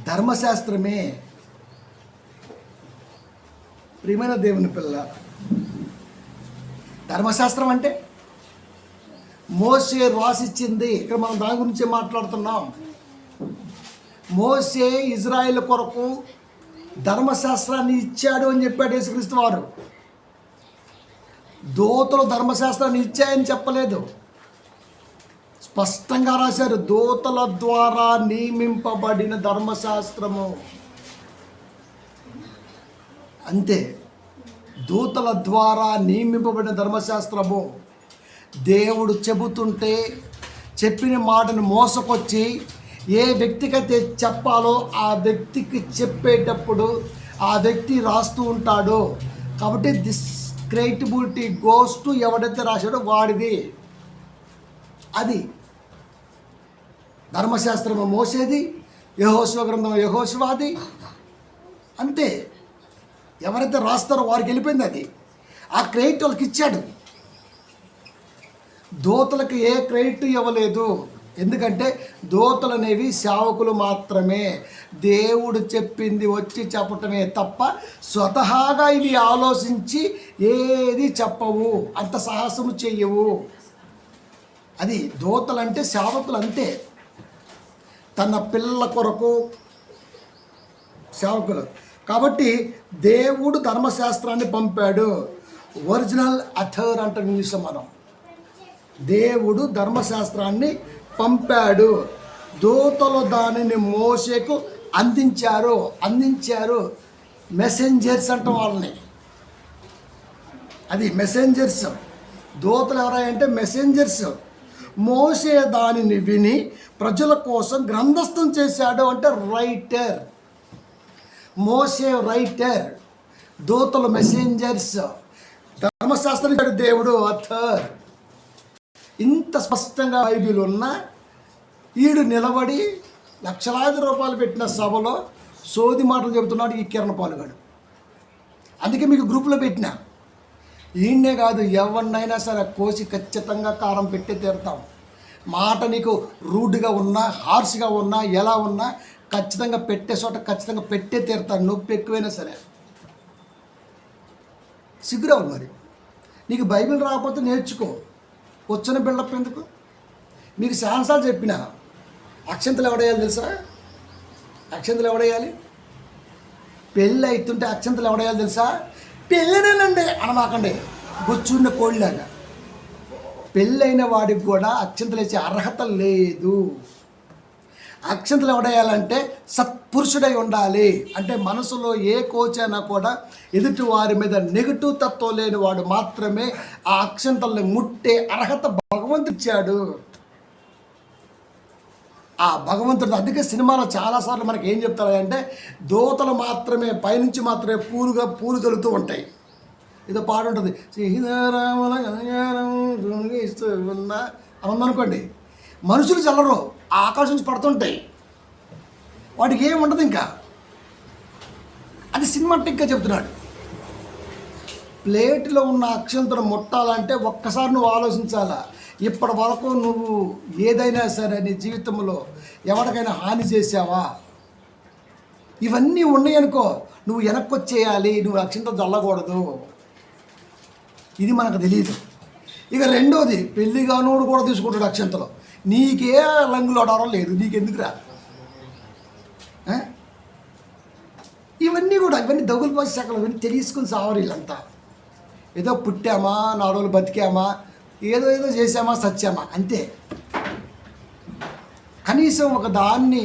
ధర్మశాస్త్రమే. ప్రియమైన దేవుని పిల్ల, ధర్మశాస్త్రం అంటే మోసే రాసిచ్చింది. ఇక్కడ మనం దాని గురించి మాట్లాడుతున్నాం. మోసే ఇజ్రాయేల్ కొరకు ధర్మశాస్త్రాన్ని ఇచ్చాడు అని చెప్పాడు యేసుక్రీస్తు వారు. దూతలు ధర్మశాస్త్రాన్ని ఇచ్చాయని చెప్పలేదు, స్పష్టంగా రాశారు. దూతల ద్వారా నియమింపబడిన ధర్మశాస్త్రము, అంతే. దూతల ద్వారా నియమింపబడిన ధర్మశాస్త్రము. దేవుడు చెబుతుంటే చెప్పిన మాటను మోసకొచ్చి ఏ వ్యక్తికైతే చెప్పాలో ఆ వ్యక్తికి చెప్పేటప్పుడు ఆ వ్యక్తి రాస్తూ ఉంటాడు. కాబట్టి దిస్ క్రెడిబిలిటీ గోస్ టు ఎవడైతే రాశాడో వాడిది. అది ధర్మశాస్త్రము మోసేది, యెహోషువ గ్రంథం యెహోషువాది, అంతే. ఎవరైతే రాస్తారో వారికి వెళ్ళిపోయింది అది. ఆ క్రెడిట్ వాళ్ళకి ఇచ్చాడు. దూతలకు ఏ క్రెడిట్ ఇవ్వలేదు. ఎందుకంటే దూతలు అనేవి సేవకులు మాత్రమే. దేవుడు చెప్పింది వచ్చి చెప్పటమే తప్ప స్వతహాగా ఇవి ఆలోచించి ఏది చెప్పవు, అంత సాహసము చెయ్యవు. అది దూతలు అంటే సేవకులు, అంతే. తన పిల్లల కొరకు సేవకులు. కాబట్టి దేవుడు ధర్మశాస్త్రాన్ని పంపాడు. ఒరిజినల్ అథర్ అంటారు ఇంగ్లీష్లో మనం. దేవుడు ధర్మశాస్త్రాన్ని పంపాడు. దూతలు దానిని మోషేకు అందించారు. మెసెంజర్స్ అంటాం వాళ్ళని. అది మెసెంజర్స్. దూతలు ఎవరంటే మెసెంజర్స్. మోషే దానిని విని ప్రజల కోసం గ్రంథస్థం చేశాడు అంటే రైటర్. మోషే రైటర్, దూతలు మెసెంజర్స్, ధర్మశాస్త్రం దేవుడు అథర్. ఇంత స్పష్టంగా బైబిల్ ఉన్న ఈడు నిలబడి లక్షలాది రూపాయలు పెట్టిన సభలో సోది మాటలు చెబుతున్నాడు ఈ కిరణ్ పాలుగాడు. అందుకే మీకు గ్రూపులో పెట్టిన. ఈయన్నే కాదు, ఎవరినైనా సరే కోసి ఖచ్చితంగా కారం పెట్టే తీరుతాం. మాట నీకు రూడ్గా ఉన్నా, హార్ష్గా ఉన్నా, ఎలా ఉన్నా ఖచ్చితంగా పెట్టే చోట ఖచ్చితంగా పెట్టే తీరుతాను. నొప్పి ఎక్కువైనా సరే. సిగ్గురావు మరి. నీకు బైబిల్ రాకపోతే నేర్చుకో. వచ్చిన బిల్డప్ ఎందుకు? మీకు శాన్సాలు చెప్పిన అక్షంతలు ఎవడేయాలి తెలుసా? అక్షంతలు ఎవడేయాలి? పెళ్ళి అవుతుంటే అక్షంతలు ఎవడేయాలి తెలుసా? పెళ్ళినేనండి అనమాకండి, బొచ్చున్న కోళ్ళలాగా. పెళ్ళైన వాడికి కూడా అక్షంతలు వేసే అర్హత లేదు. అక్షంతలు ఎవడేయాలంటే సత్పురుషుడై ఉండాలి. అంటే మనసులో ఏ కోచ్ అయినా కూడా ఎదుటి వారి మీద నెగిటివ్ తత్వం లేని వాడు మాత్రమే ఆ అక్షంతల్ని ముట్టే అర్హత భగవంతుడు ఇచ్చాడు. ఆ భగవంతుడు. అందుకే సినిమాలో చాలాసార్లు మనకి ఏం చెప్తారంటే దూతలు మాత్రమే పైనుంచి మాత్రమే పూలు తొలుతూ ఉంటాయి. ఏదో పాడు ఉంటుంది, సీతారాముల కళ్యాణం అని ఉందనుకోండి. మనుషులు చల్లరు, ఆకాశం నుంచి పడుతుంటాయి, వాడికి ఏమి ఉండదు. ఇంకా అది సినిమాటిక్గా చెప్తున్నాడు. ప్లేట్లో ఉన్న అక్షంతను ముట్టాలంటే ఒక్కసారి నువ్వు ఆలోచించాలా. ఇప్పటి వరకు నువ్వు ఏదైనా సరే నీ జీవితంలో ఎవరికైనా హాని చేసావా? ఇవన్నీ ఉన్నాయనుకో, నువ్వు వెనక్కి వచ్చేయాలి. నువ్వు అక్షంత చల్లకూడదు. ఇది మనకు తెలియదు. ఇక రెండోది, పెళ్ళిగానోడు కూడా తీసుకుంటాడు అక్షంతలో. నీకే లంగులు ఆడడం లేదు, నీకెందుకురా? ఇవన్నీ దగులు పోసి శాఖలు ఇవన్నీ తెలుసుకుని సావరు వీళ్ళంతా. ఏదో పుట్టామా, 4 రోజులు బతికామా, ఏదో చేసామా, సచ్చామా, అంతే. కనీసం ఒకదాన్ని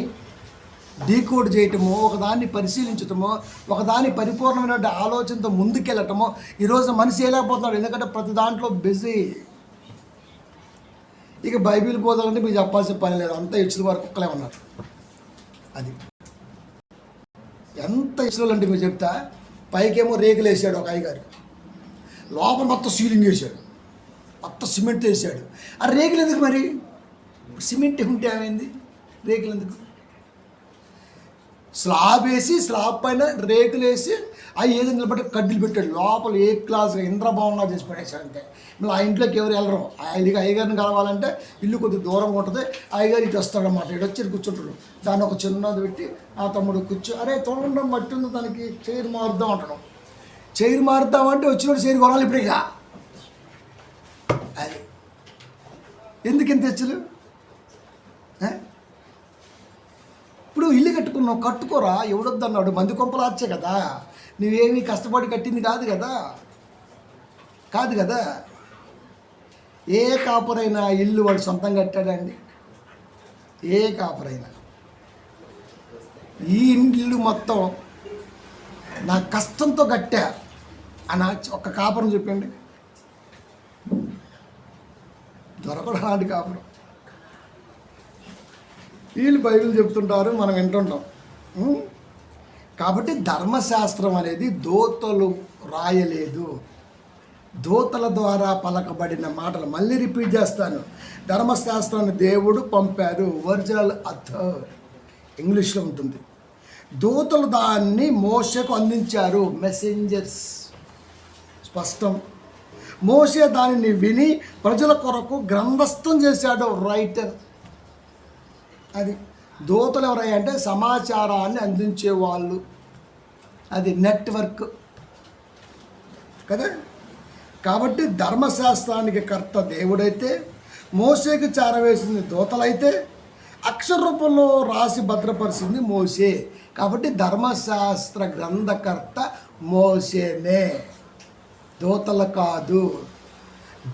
డీకోడ్ చేయటమో, ఒకదాన్ని పరిశీలించటమో, ఒకదాని పరిపూర్ణమైన ఆలోచనతో ముందుకెళ్ళటమో ఈరోజు మనిషి చేయలేకపోతున్నాడు. ఎందుకంటే ప్రతి దాంట్లో బిజీ. ఇక బైబిల్ బోధాలంటే మీకు చెప్పాల్సిన పని లేదు. అంతా ఇచ్చిన వారు కుక్కలే ఉన్నారు. అది ఎంత ఇష్టం అంటే మీరు చెప్తా. పైకేమో రేకులు వేసాడు ఒక అయ్యగారు, లోపల మొత్తం సీలింగ్ వేసాడు, మొత్తం సిమెంట్ వేసాడు. ఆ రేకులు ఎందుకు మరి? సిమెంట్ ఉంటే ఏమైంది? రేకులు ఎందుకు? స్లాబ్ వేసి స్లాబ్ పైన రేకులు వేసి అవి ఏదో నిలబడి కడ్డీలు పెట్టాడు. లోపల ఏ క్లాస్గా ఇంద్రభవనంగా చేసి పడేసాడంటే మళ్ళీ ఆ ఇంట్లోకి ఎవరు వెళ్ళరు. అయ్యగారిని కలవాలంటే ఇల్లు కొద్దిగా దూరంగా ఉంటుంది. అయ్యగారు ఇటు వస్తాడన్నమాట. ఇటు వచ్చి కూర్చుంటాడు. దాన్ని ఒక చిన్నది పెట్టి ఆ తమ్ముడు కూర్చో, అరే తోడండం మట్టి ఉంది దానికి చైర్ మారుద్దాం అంటాడు. చైర్ మారుతామంటే వచ్చినప్పుడు చైర్ కొనాలి ఇప్పుడు ఇక. అది ఎందుకు ఇంత హెచ్చులు? ఇప్పుడు ఇల్లు కట్టుకున్నావు, కట్టుకోరా, ఎవడొద్దన్నాడు? మంది కొంపలాచ్చే కదా, నువ్వేమీ కష్టపడి కట్టింది కాదు కదా, కాదు కదా. ఏ కాపురైనా ఇల్లు వాడు సొంతంగా కట్టాడండి? ఏ కాపురైనా ఈ ఇల్లు మొత్తం నా కష్టంతో కట్టా అని ఒక్క కాపురం చెప్పండి. దొరకడం అలాంటి కాపురం. వీళ్ళు బైబిల్ చెప్తుంటారు, మనం వింటుంటాం. కాబట్టి ధర్మశాస్త్రం అనేది దూతలు రాయలేదు, దూతల ద్వారా పలకబడిన మాటలు. మళ్ళీ రిపీట్ చేస్తాను, ధర్మశాస్త్రాన్ని దేవుడు పంపారు, ఒరిజినల్ అథర్ ఇంగ్లీష్లో ఉంటుంది. దూతలు దాన్ని మోషేకు అందించారు, మెసెంజర్స్, స్పష్టం. మోషే దానిని విని ప్రజల కొరకు గ్రంథస్థం చేశాడు, రైటర్. అది దూతలు ఎవరయ్యా అంటే సమాచారాన్ని అందించేవాళ్ళు, అది నెట్వర్క్ కదా. కాబట్టి ధర్మశాస్త్రానికి కర్త దేవుడైతే, మోషేకి చేరవేసింది దూతలైతే, అక్షర రూపంలో రాసి భద్రపరిచింది మోషే. కాబట్టి ధర్మశాస్త్ర గ్రంథకర్త మోషేనే, దూతలు కాదు.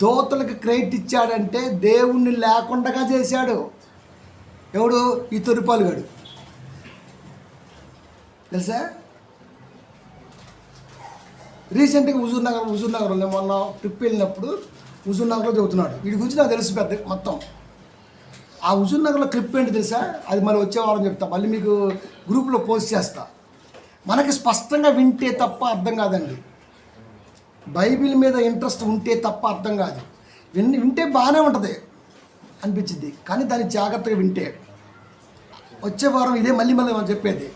దూతలకు క్రెడిట్ ఇచ్చాడంటే దేవుణ్ణి లేకుండా చేశాడు. ఎవడు? ఈ తొరిపాలుగాడు, తెలుసా? రీసెంట్గా హుజూర్ నగర్ మొన్న ట్రిప్ వెళ్ళినప్పుడు హుజూర్ నగర్లో చదువుతున్నాడు. వీడి గురించి నాకు తెలుసు పెద్ద మొత్తం. ఆ హుజూర్ నగర్లో క్లిప్ ఏంటి తెలుసా? అది మళ్ళీ వచ్చే వారం చెప్తా, మళ్ళీ మీకు గ్రూప్లో పోస్ట్ చేస్తా. మనకి స్పష్టంగా వింటే తప్ప అర్థం కాదండి. బైబిల్ మీద ఇంట్రెస్ట్ ఉంటే తప్ప అర్థం కాదు. వింటే బాగానే ఉంటుంది అనిపించింది, కానీ దాన్ని జాగ్రత్తగా వింటే. వచ్చే వారం ఇదే మళ్ళీ మనం చెప్పేది.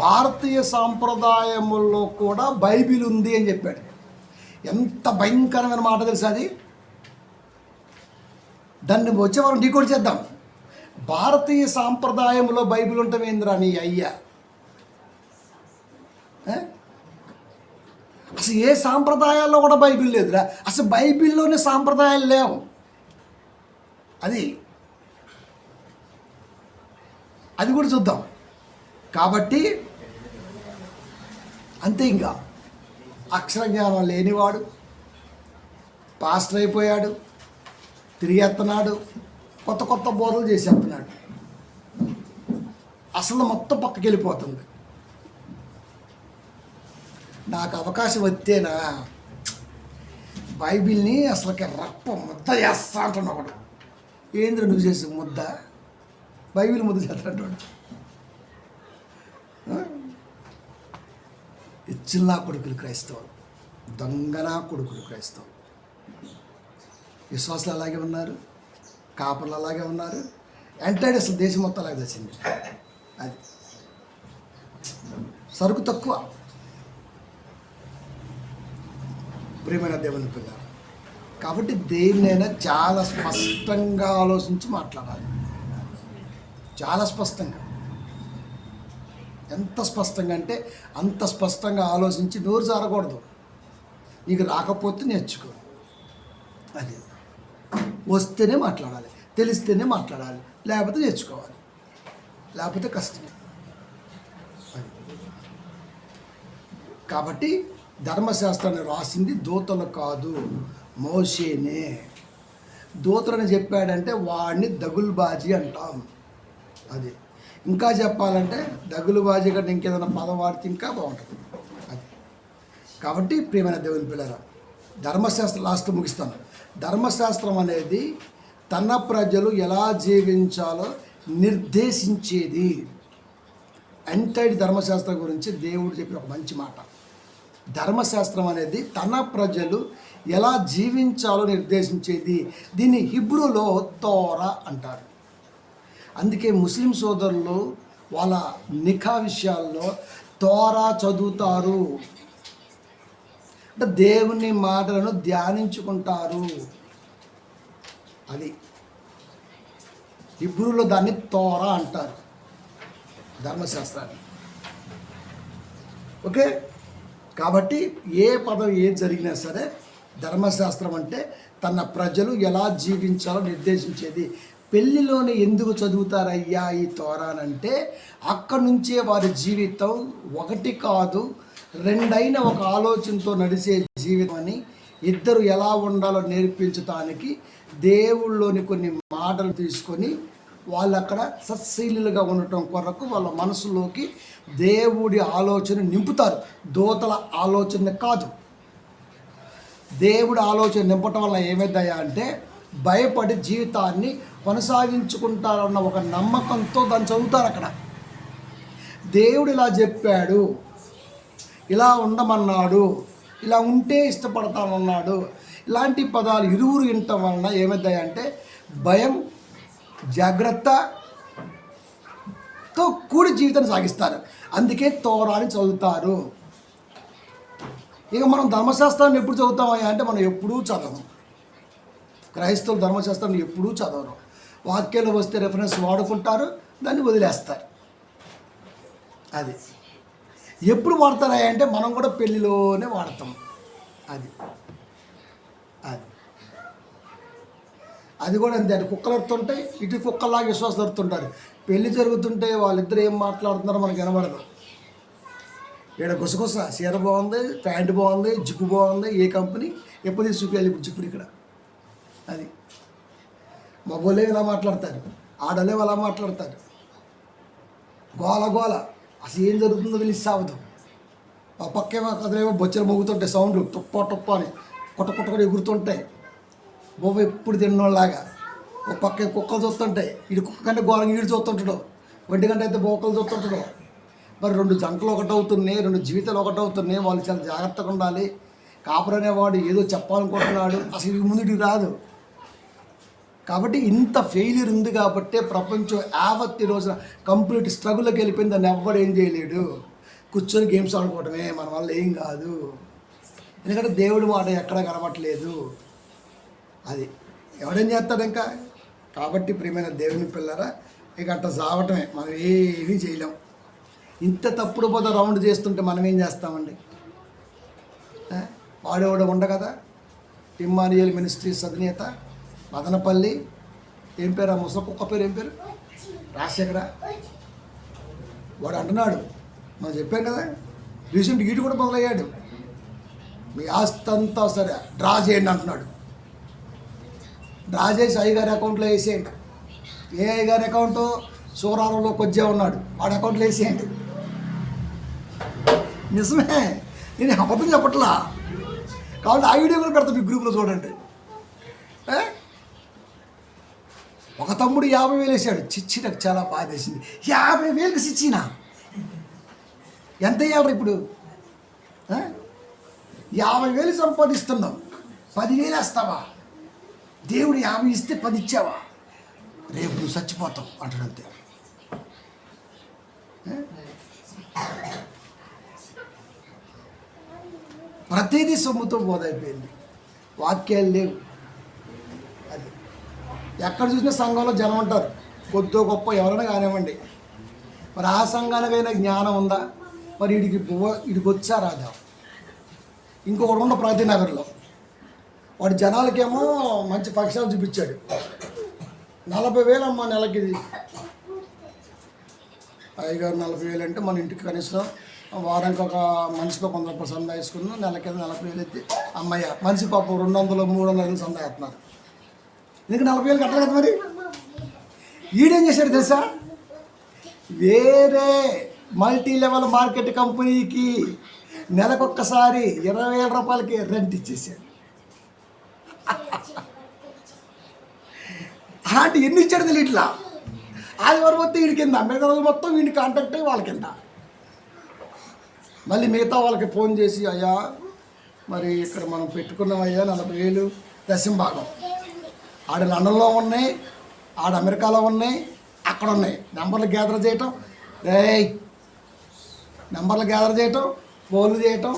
భారతీయ సాంప్రదాయముల్లో కూడా బైబిల్ ఉంది అని చెప్పాడు. ఎంత భయంకరమైన మాట తెలుసా అది? దాన్ని వచ్చే వారం డీకోడ్ చేద్దాం. భారతీయ సాంప్రదాయంలో బైబిల్ ఉంటామేంద్రా నీ అయ్యా? అసలు ఏ సాంప్రదాయాల్లో కూడా బైబిల్ లేదురా. అసలు బైబిల్లోనే సాంప్రదాయాలు లేవు. అది కూడా చూద్దాం. కాబట్టి అంతే, ఇంకా అక్షర జ్ఞానం లేనివాడు పాస్టర్ అయిపోయాడు, తిరిగేస్తున్నాడు, కొత్త కొత్త బోధలు చేసేస్తున్నాడు. అసలు మొత్తం పక్కకి వెళ్ళిపోతుంది. నాకు అవకాశం వస్తేనా బైబిల్ని అసలుకి రప్ప ముద్ద చేస్తా అంటున్నాడు. ఏంద్ర నువ్వు చేసే ముద్ద? బైబిల్ ముద్ద చేస్తాడు. ఇచ్చిల్లా కొడుకులు క్రైస్తవులు, దొంగనా కొడుకులు క్రైస్తవులు. విశ్వాసాలు అలాగే ఉన్నారు, కాపర్లు అలాగే ఉన్నారు. ఎంటైడ్ అసలు దేశం మొత్తం అలాగే తెచ్చింది. అది సరుకు తక్కువ. ప్రియమైన దేవుని పిల్లలు, కాబట్టి దేన్నైనా చాలా స్పష్టంగా ఆలోచించి మాట్లాడాలి. చాలా స్పష్టంగా, ఎంత స్పష్టంగా అంటే అంత స్పష్టంగా ఆలోచించి నోరు జారకూడదు. నీకు రాకపోతే నేర్చుకో, అది వస్తేనే మాట్లాడాలి, తెలిస్తేనే మాట్లాడాలి, లేకపోతే నేర్చుకోవాలి, లేకపోతే కష్టమే. అది కాబట్టి ధర్మశాస్త్రాన్ని రాసింది దూతలు కాదు, మోషేనే. దూతలని చెప్పాడంటే వాడిని దగులుబాజీ అంటాం. అది ఇంకా చెప్పాలంటే దగులుబాజీ కంటే ఇంకేదైనా పదం వాడితే ఇంకా బాగుంటుంది. అది కాబట్టి ప్రియమైన దేవుని పిల్లరా, ధర్మశాస్త్రం లాస్ట్ ముగిస్తాను. ధర్మశాస్త్రం అనేది తన ప్రజలు ఎలా జీవించాలో నిర్దేశించేది. ఎంటైర్ ధర్మశాస్త్రం గురించి దేవుడు చెప్పిన ఒక మంచి మాట. ధర్మశాస్త్రం అనేది తన ప్రజలు ఎలా జీవించాలో నిర్దేశించేది. దీన్ని హిబ్రూలో తోరా అంటారు. అందుకే ముస్లిం సోదరులు వాళ్ళ నిఖా విషయాల్లో తోరా చదువుతారు, అంటే దేవుని మాటలను ధ్యానించుకుంటారు. అది హిబ్రూలో దాన్ని తోరా అంటారు, ధర్మశాస్త్రాన్ని. ఓకే, కాబట్టి ఏ పదం ఏది జరిగినా సరే ధర్మశాస్త్రం అంటే తన ప్రజలు ఎలా జీవించాలో నిర్దేశించేది. పెళ్ళిలోనే ఎందుకు చదువుతారయ్యా ఈ తోరానంటే అక్కడి నుంచే వారి జీవితం ఒకటి కాదు రెండైన ఒక ఆలోచనతో నడిచే జీవితం అని, ఇద్దరు ఎలా ఉండాలో నేర్పించడానికి దేవుళ్ళలోని కొన్ని మాటలు తీసుకొని వాళ్ళు అక్కడ సత్శీలుగా ఉండటం కొరకు వాళ్ళ మనసులోకి దేవుడి ఆలోచన నింపుతారు. దూతల ఆలోచన కాదు, దేవుడి ఆలోచన నింపటం వల్ల ఏమైందయ్యా అంటే భయపడి జీవితాన్ని కొనసాగించుకుంటారన్న ఒక నమ్మకంతో దాన్ని చదువుతారు. అక్కడ దేవుడు ఇలా చెప్పాడు, ఇలా ఉండమన్నాడు, ఇలా ఉంటే ఇష్టపడతామన్నాడు, ఇలాంటి పదాలు ఇరువురు వినటం వలన ఏమైందయ్యా అంటే భయం జాగ్రత్తతో కూడి జీవితాన్ని సాగిస్తారు. అందుకే తోరాని చదువుతారు. ఇక మనం ధర్మశాస్త్రాన్ని ఎప్పుడు చదువుతామయ్యా అంటే మనం ఎప్పుడూ చదవం. క్రైస్తవులు ధర్మశాస్త్రాన్ని ఎప్పుడూ చదవరు. వాక్యాలు వస్తే రెఫరెన్స్ వాడుకుంటారు, దాన్ని వదిలేస్తారు. అది ఎప్పుడు వాడతారా అంటే మనం కూడా పెళ్ళిలోనే వాడతాం. అది అది అది కూడా అంతే. అటు కుక్కలు అరుతుంటాయి, ఇటు కుక్కలాగా విశ్వాసం అరుతుంటారు. పెళ్ళి జరుగుతుంటే వాళ్ళిద్దరు ఏం మాట్లాడుతున్నారో మనకు వినబడదు. ఇక్కడ గుసగుస, చీర బాగుంది, ప్యాంటు బాగుంది, జిప్పు బాగుంది, ఏ కంపెనీ ఎప్పుడు చూపించాలి ఇప్పుడు జిప్పుడు ఇక్కడ. అది మగోళ్ళే ఇలా మాట్లాడతారు, ఆడలే అలా మాట్లాడతారు. గోల గోల, అసలు ఏం జరుగుతుందో తెలిసి సావదు. ఆ పక్కేమో కదలేమో బొచ్చలు మోగుతుంటాయి, సౌండ్లు టుప్ప టుప్ప అని కొట్ట కొట్టకొని ఎగురుతుంటాయి. బొవ్వ ఎప్పుడు తిన్నోళ్ళలాగా. ఒక పక్క కుక్కలు చూస్తుంటాయి, ఇటు కుక్క కంటే గోళంగా ఈడు చూస్తుంటాడు, ఒంటి గంట అయితే బొక్కలు చూస్తుంటాడు. మరి రెండు జంటలు ఒకటవుతున్నాయి, రెండు జీవితాలు ఒకటవుతున్నాయి. వాళ్ళు చాలా జాగ్రత్తగా ఉండాలి. కాపురు అనేవాడు ఏదో చెప్పాలనుకుంటున్నాడు, అసలు ఇది ముందుకి రాదు. కాబట్టి ఇంత ఫెయిల్యూర్ ఉంది కాబట్టే ప్రపంచం యావత్ ఈ రోజున కంప్లీట్ స్ట్రగుల్కి వెళ్ళిపోయింది. దాన్ని ఎవ్వడు ఏం చేయలేడు. కూర్చొని గేమ్స్ ఆడుకోవడమే మన వల్ల ఏం కాదు. ఎందుకంటే దేవుడి మాట ఎక్కడా కనబట్టలేదు. అది ఎవడేం చేస్తాడు ఇంకా. కాబట్టి ప్రియమైన దేవుని పిల్లరా, ఇక అట్లా సావటమే, మనం ఏమీ చేయలేం. ఇంత తప్పుడు పోతే రౌండ్ చేస్తుంటే మనం ఏం చేస్తామండి. వాడేవాడు ఉండ కదా, ఇమ్మానుయేల్ మినిస్ట్రీస్ అధినేత మదనపల్లి, ఏం పేరు ఆ ముసలి కుక్క పేరు, ఏం పేరు, రాజశేఖర. వాడు అంటున్నాడు, మనం చెప్పాం కదా, రీసెంట్ ఈడు కూడా మొదలయ్యాడు. మీ ఆస్తి అంతా సరే డ్రా చేయండి అంటున్నాడు. డ్రా చేసి అయ్యగారి అకౌంట్లో వేసేయండి. ఏ అయ్యగారి అకౌంటు సూరారంలో కొద్దిగా ఉన్నాడు, వాడి అకౌంట్లో వేసేయండి. నిజమే, నేను అబద్ధం చెప్పట్లా. కాబట్టి ఆ వీడియో కూడా పెడతాను మీ గ్రూప్లో చూడండి. ఒక తమ్ముడు 50,000 వేసాడు. చిచ్చి నాకు చాలా బాధ వేసింది. 50,000కి చిచ్చినా ఎంత వేయాలి ఇప్పుడు? 50,000 సంపాదిస్తున్నాం, 10,000 వేస్తావా? దేవుడు 50 ఇస్తే 10 ఇచ్చావా? రేపు నువ్వు చచ్చిపోతావు అంటాడు. అంతే. ప్రతిదీ సొమ్ముతో బోధైపోయింది. వాక్యాలు లేవు. అది ఎక్కడ చూసినా సంఘంలో జనం ఉంటారు, కొద్దో గొప్ప ఎవరైనా కానివ్వండి. మరి ఆ సంఘానికైనా జ్ఞానం ఉందా? మరి వీడికి వచ్చా రాదా? ఇంకొకడు ఉన్న ప్రతినగర్లో వాడు జనాలకేమో మంచి ఫంక్షన్లు చూపించాడు. 40,000 అమ్మ నెలకి. అయ్యగారు 40,000 అంటే మన ఇంటికి కనీసం వారానికి ఒక మనిషికి 100 రూపాయలు సందా వేసుకున్నాం. నెలకి 40,000 అయితే అమ్మయ్య మనిషి పాపం 200, 300 సందా వేస్తున్నారు. నీకు 40,000 కట్టాలి కదా. మరి ఈడేం చేశాడు తెలుసా? వేరే మల్టీ లెవెల్ మార్కెట్ కంపెనీకి నెలకొక్కసారి 20,000 రూపాయలకి రెంట్ ఇచ్చేసాడు. అలాంటి ఎన్ని ఇచ్చాడు తెలియదు. ఇట్లా ఆదివారం వస్తే వీడి కింద, మిగతా రోజు మొత్తం వీడిని కాంటాక్ట్ అయ్యి వాళ్ళ కింద. మళ్ళీ మిగతా వాళ్ళకి ఫోన్ చేసి, అయ్యా మరి ఇక్కడ మనం పెట్టుకున్నామయ్యా 40,000 దశంభాగం. ఆడ లండన్లో ఉన్నాయి, ఆడ అమెరికాలో ఉన్నాయి, అక్కడ ఉన్నాయి. నెంబర్లు గ్యాదర్ చేయటం, నెంబర్లు గ్యాదర్ చేయటం, ఫోన్లు చేయటం,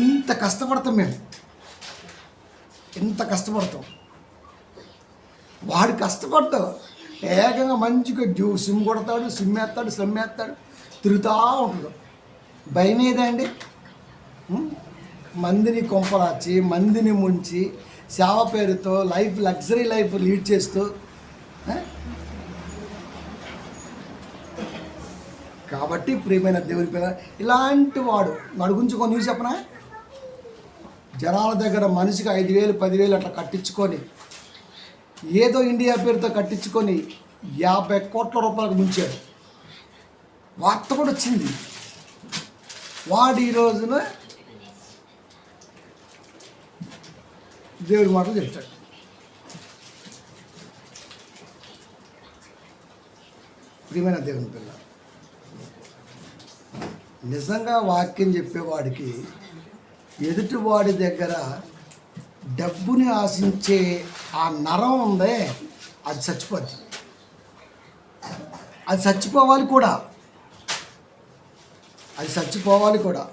ఇంత కష్టపడతాం మేము, ఇంత కష్టపడతాం. వాడు కష్టపడ్డావు ఏకంగా మంచిగా సిమ్ కొడతాడు, సిమ్ వేస్తాడు, తిరుగుతూ ఉంటుంది. భయం ఏదండి? మందిని కొంపలాచి, మందిని ముంచి, సేవ పేరుతో లగ్జరీ లైఫ్ లీడ్ చేస్తూ, కాబట్టి ప్రియమైన దేవుని పిల్ల ఇలాంటి వాడు నడుగుంచుకొని న్యూస్ చెప్పనా, జనాల దగ్గర మనిషికి 5,000 10,000 అట్లా కట్టించుకొని, ఏదో ఇండియా పేరుతో కట్టించుకొని 50 కోట్ల రూపాయలకు ముంచాడు. వార్త కూడా వచ్చింది. వాడు ఈ రోజున దేవుడి మాటలు చెప్తాడు. ప్రియమైన దేవుని పిల్ల, నిజంగా వాక్యం చెప్పేవాడికి ఎదుటివాడి దగ్గర డబ్బుని ఆశించే ఆ నరం ఉందే, అది చచ్చిపోద్ది. అది చచ్చిపోవాలి కూడా, అది చచ్చిపోవాలి కూడా.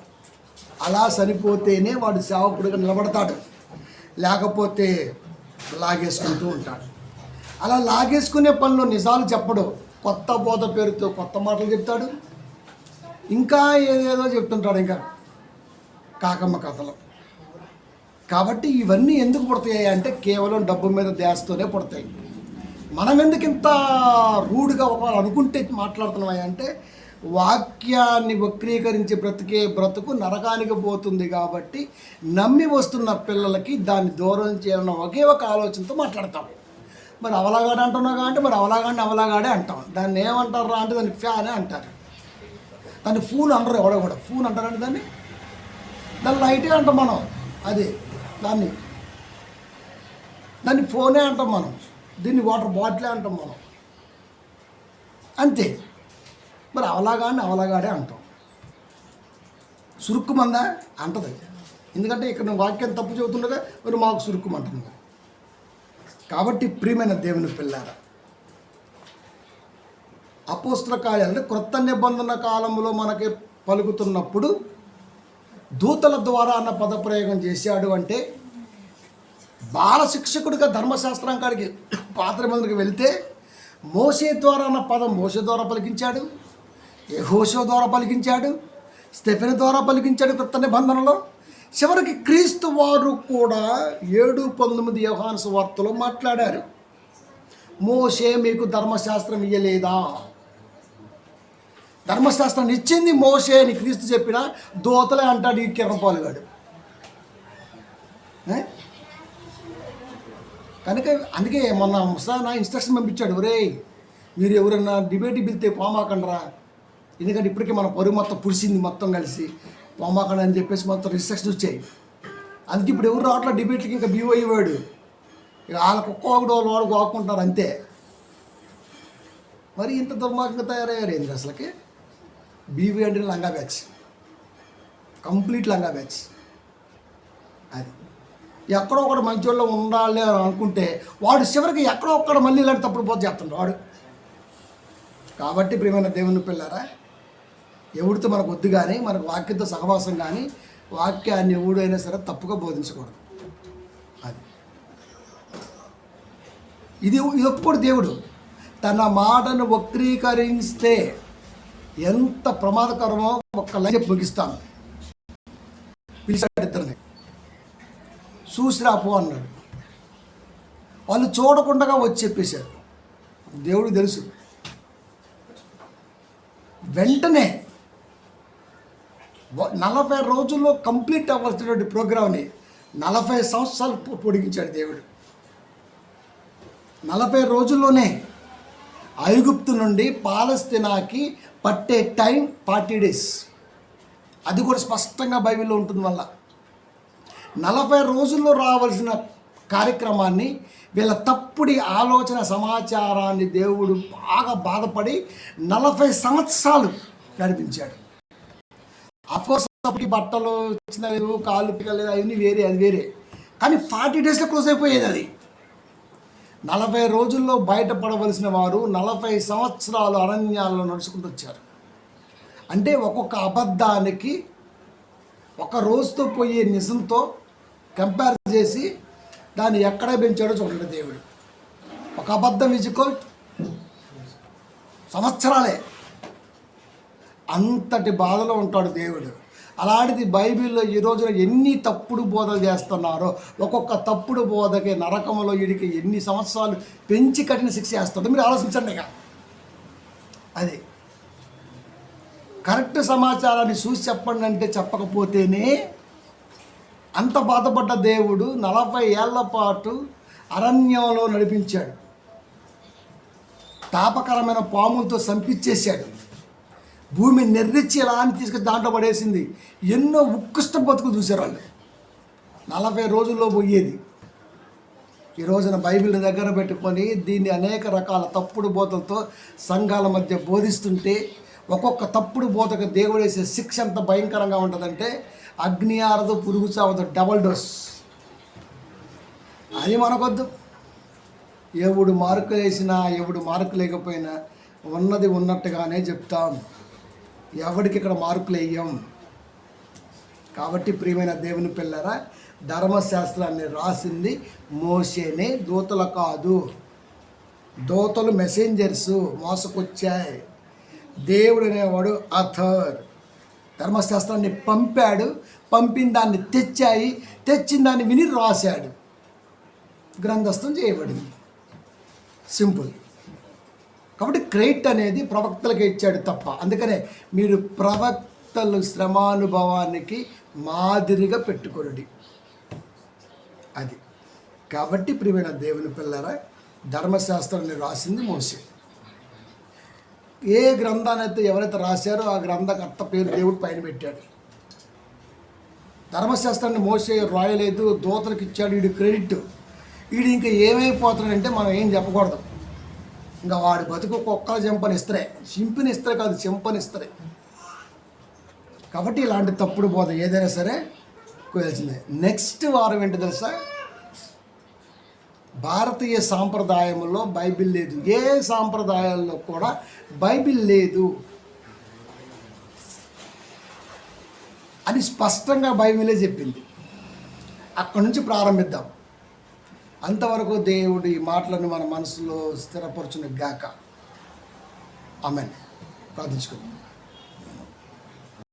అలా చనిపోతేనే వాడు సేవకుడిగా నిలబడతాడు, లేకపోతే లాగేసుకుంటూ ఉంటాడు. అలా లాగేసుకునే పనిలో నిజాలు చెప్పడు, కొత్త బోధ పేరుతో కొత్త మాటలు చెప్తాడు, ఇంకా ఏదేదో చెప్తుంటాడు, ఇంకా కాకమ్మ కథలు. కాబట్టి ఇవన్నీ ఎందుకు పుడతాయి అంటే కేవలం డబ్బు మీద ధ్యాసతోనే పుడతాయి. మనం ఎందుకు ఇంత రూడ్గా అనుకుంటే మాట్లాడుతున్నాయి అంటే వాక్యాన్ని వక్రీకరించి బ్రతుకు నరకానికి పోతుంది. కాబట్టి నమ్మి వస్తున్న పిల్లలకి దాన్ని దూరం చేయాలన్న ఒకే ఒక ఆలోచనతో మాట్లాడతాం. మరి అవలాగాడే అంటున్నావు కాబట్టి మరి అవలాగాడే అంటాం. దాన్ని ఏమంటారా అంటే దాన్ని ఫ్యానే అంటారు. దాన్ని ఫూన్ అంటారు, ఎవడో కూడా ఫూన్ అంటారంటే దాన్ని లైటే అంటాం మనం. అది దాన్ని ఫోనే అంటాం మనం, దీన్ని వాటర్ బాటిలే అంటాం మనం, అంతే. మరి అవలాగాడే అంటాం. సురుక్కుమందా అంటది, ఎందుకంటే ఇక్కడ నువ్వు వాక్యం తప్పు చెబుతుండగా మరి మాకు సురుక్కుమంటుంది. కాబట్టి ప్రియమైన దేవుని పిల్లారా, అపోస్తల కార్యాలు అంటే క్రొత్త నిబంధన కాలంలో మనకి పలుకుతున్నప్పుడు దూతల ద్వారా అన్న పదప్రయోగం చేశాడు. అంటే బాల శిక్షకుడిగా ధర్మశాస్త్రం కాడికి పాత నిబంధనకి వెళ్తే మోషే ద్వారా అన్న పదం మోషే ద్వారా పలికించాడు, యెహోషువ ద్వారా పలికించాడు, స్టెఫెను ద్వారా పలికించాడు క్రొత్త నిబంధనలో. చివరికి క్రీస్తు వారు కూడా 7:19 యోహాను సువార్తలో మాట్లాడారు. మోషే మీకు ధర్మశాస్త్రం ఇయ్యలేదా? ధర్మశాస్త్రాన్ని ఇచ్చింది మోషే అని క్రీస్తు చెప్పిన దోతలే అంటాడు ఈ కిరణపాలుగాడు. కనుక అందుకే మొన్న ముసానా ఇన్స్ట్రక్షన్ పంపించాడు, ఒరే మీరు ఎవరన్నా డిబేట్ పిలితే పోమాకండ్రా, ఎందుకంటే ఇప్పటికీ మన పరుగు మొత్తం పుడిసింది మొత్తం కలిసి, పోమాకండి అని చెప్పేసి మొత్తం రిస్ట్రిక్షన్ వచ్చాయి. అందుకే ఇప్పుడు ఎవరు రావట్లా డిబేట్లకి, ఇంకా బీఓ అయ్యేవాడు ఇక వాళ్ళకు ఒక్కొక్కడు వాడు గోకుంటారు అంతే. మరి ఇంత దుర్మార్గంగా తయారయ్యారు ఏంటి అసలుకి? బీవీ అంటే లంగా బ్యాచ్, కంప్లీట్ లంగా బ్యాచ్. అది ఎక్కడో ఒకటి మంచి వాళ్ళు ఉండాలి అని అనుకుంటే వాడు చివరికి ఎక్కడో ఒక్కడ మళ్ళీ ఇలాంటి తప్పుడు పోతే చేస్తుంటాడు వాడు. కాబట్టి ప్రియమైన దేవుని పిల్లారా, ఎవడితో మనకు వద్దు కానీ, మనకు వాక్యంతో సహవాసం కానీ, వాక్యాన్ని ఎవడైనా సరే తప్పుగా బోధించకూడదు. అది ఇది ఒప్పుకోడు దేవుడు. తన మాటను వక్రీకరిస్తే ఎంత ప్రమాదకరమో ఒక్క లైన్ ముగిస్తాను. పిలిచాడు ఇద్దరిని, చూసిరాపో అన్నాడు. వాళ్ళు చూడకుండా వచ్చి చెప్పేశారు. దేవుడికి తెలుసు. వెంటనే 40 రోజుల్లో కంప్లీట్ అవ్వాల్సినటువంటి ప్రోగ్రామ్ని 40 సంవత్సరాలు పొడిగించాడు దేవుడు. 40 రోజుల్లోనే ఐగుప్తు నుండి పాలస్తీనాకి పట్టే టైం 40 days. అది కూడా స్పష్టంగా బైబిల్లో ఉంటుంది. వల్ల 40 రోజుల్లో రావాల్సిన కార్యక్రమాన్ని వీళ్ళ తప్పుడు ఆలోచన సమాచారాన్ని దేవుడు బాగా బాధపడి 40 సంవత్సరాలు నడిపించాడు. అఫ్కోర్స్ అప్పటికి బట్టలు వచ్చినలేవు, కాళ్ళు పిక్కలేదు, అవన్నీ వేరే, అది వేరే. కానీ 40 daysలో క్లోజ్ అయిపోయేది అది. 40 రోజుల్లో బయటపడవలసిన వారు 40 సంవత్సరాలు అరణ్యాల్లో నడుచుకుంటూ వచ్చారు. అంటే ఒక్కొక్క అబద్ధానికి ఒక రోజుతో పోయే నిజంతో కంపేర్ చేసి దాన్ని ఎక్కడ పెంచాడో చూడండి దేవుడు. ఒక అబద్ధం ఈజ్వల్ సంవత్సరాలే. అంతటి బాధలో ఉంటాడు దేవుడు. అలాంటిది బైబిల్లో ఈ రోజున ఎన్ని తప్పుడు బోధలు చేస్తున్నారో, ఒక్కొక్క తప్పుడు బోధకి నరకంలో వీడికి ఎన్ని సంవత్సరాలు పెంచి కఠిన శిక్ష వేస్తాడో మీరు ఆలోచించండి. ఇక అది కరెక్ట్ సమాచారాన్ని చూసి చెప్పండి అంటే చెప్పకపోతేనే అంత బాధపడ్డ దేవుడు 40 ఏళ్ల పాటు అరణ్యంలో నడిపించాడు. తాపకరమైన పాములతో సంపించేశాడు. భూమి నెర్రిచ్చి ఎలా అని తీసుకొచ్చి దాంట్లో పడేసింది. ఎన్నో ఉత్కృష్ట బతుకు చూశారు వాళ్ళు. 40 రోజుల్లో పోయేది. ఈ రోజున బైబిల్ దగ్గర పెట్టుకొని దీన్ని అనేక రకాల తప్పుడు బోధలతో సంఘాల మధ్య బోధిస్తుంటే, ఒక్కొక్క తప్పుడు బోధకు దేవుడు వేసే శిక్ష ఎంత భయంకరంగా ఉంటుందంటే, అగ్ని ఆరదు, పురుగు చావదు, డబల్ డోస్. అది మనకొద్దు. ఎవడు మార్కులు వేసినా ఎవడు మార్కులు లేకపోయినా ఉన్నది ఉన్నట్టుగానే చెప్తాం. ఎవడికి ఇక్కడ మార్కులు వేయం. కాబట్టి ప్రియమైన దేవుని పిల్లరా, ధర్మశాస్త్రాన్ని రాసింది మోషేనే, దూతలు కాదు. దూతలు మెసెంజర్సు, మోసకొచ్చాయి. దేవుడు అనేవాడు అథర్. ధర్మశాస్త్రాన్ని పంపాడు, పంపిన దాన్ని తెచ్చాయి, తెచ్చిన దాన్ని విని రాశాడు, గ్రంథస్థం చేయబడింది. సింపుల్. కాబట్టి క్రెడిట్ అనేది ప్రవక్తలకు ఇచ్చాడు తప్ప. అందుకనే మీరు ప్రవక్తలు శ్రమానుభవానికి మాదిరిగా పెట్టుకొనుడి. అది కాబట్టి ప్రియమైన దేవుని పిల్లరా, ధర్మశాస్త్రాన్ని రాసింది మోషే. ఏ గ్రంథాన్ని అయితే ఎవరైతే రాశారో ఆ గ్రంథకర్త పేరు దేవుడు పైన పెట్టాడు. ధర్మశాస్త్రాన్ని మోషే రాయలేదు, దూతలకు ఇచ్చాడు. వీడి క్రెడిట్. వీడు ఇంకా ఏమైపోతాడంటే మనం ఏం చెప్పకూడదు. ఇంకా వాడి బతుకు కుక్కల చెంపనిస్తారే, చింపినిస్తారే కాదు, చెంపనిస్తారే. కాబట్టి ఇలాంటి తప్పుడు బోధ ఏదైనా సరే కోయాల్సిందే. నెక్స్ట్ వారం ఏంటి తెలుసా? భారతీయ సాంప్రదాయంలో బైబిల్ లేదు. ఏ సాంప్రదాయాల్లో కూడా బైబిల్ లేదు అని స్పష్టంగా బైబిలే చెప్పింది. అక్కడి నుంచి ప్రారంభిద్దాం. అంతవరకు దేవుడు ఈ మాటలను మన మనసులో స్థిరపరచును గాక. ఆమేన్. ప్రార్థించుకుందాం.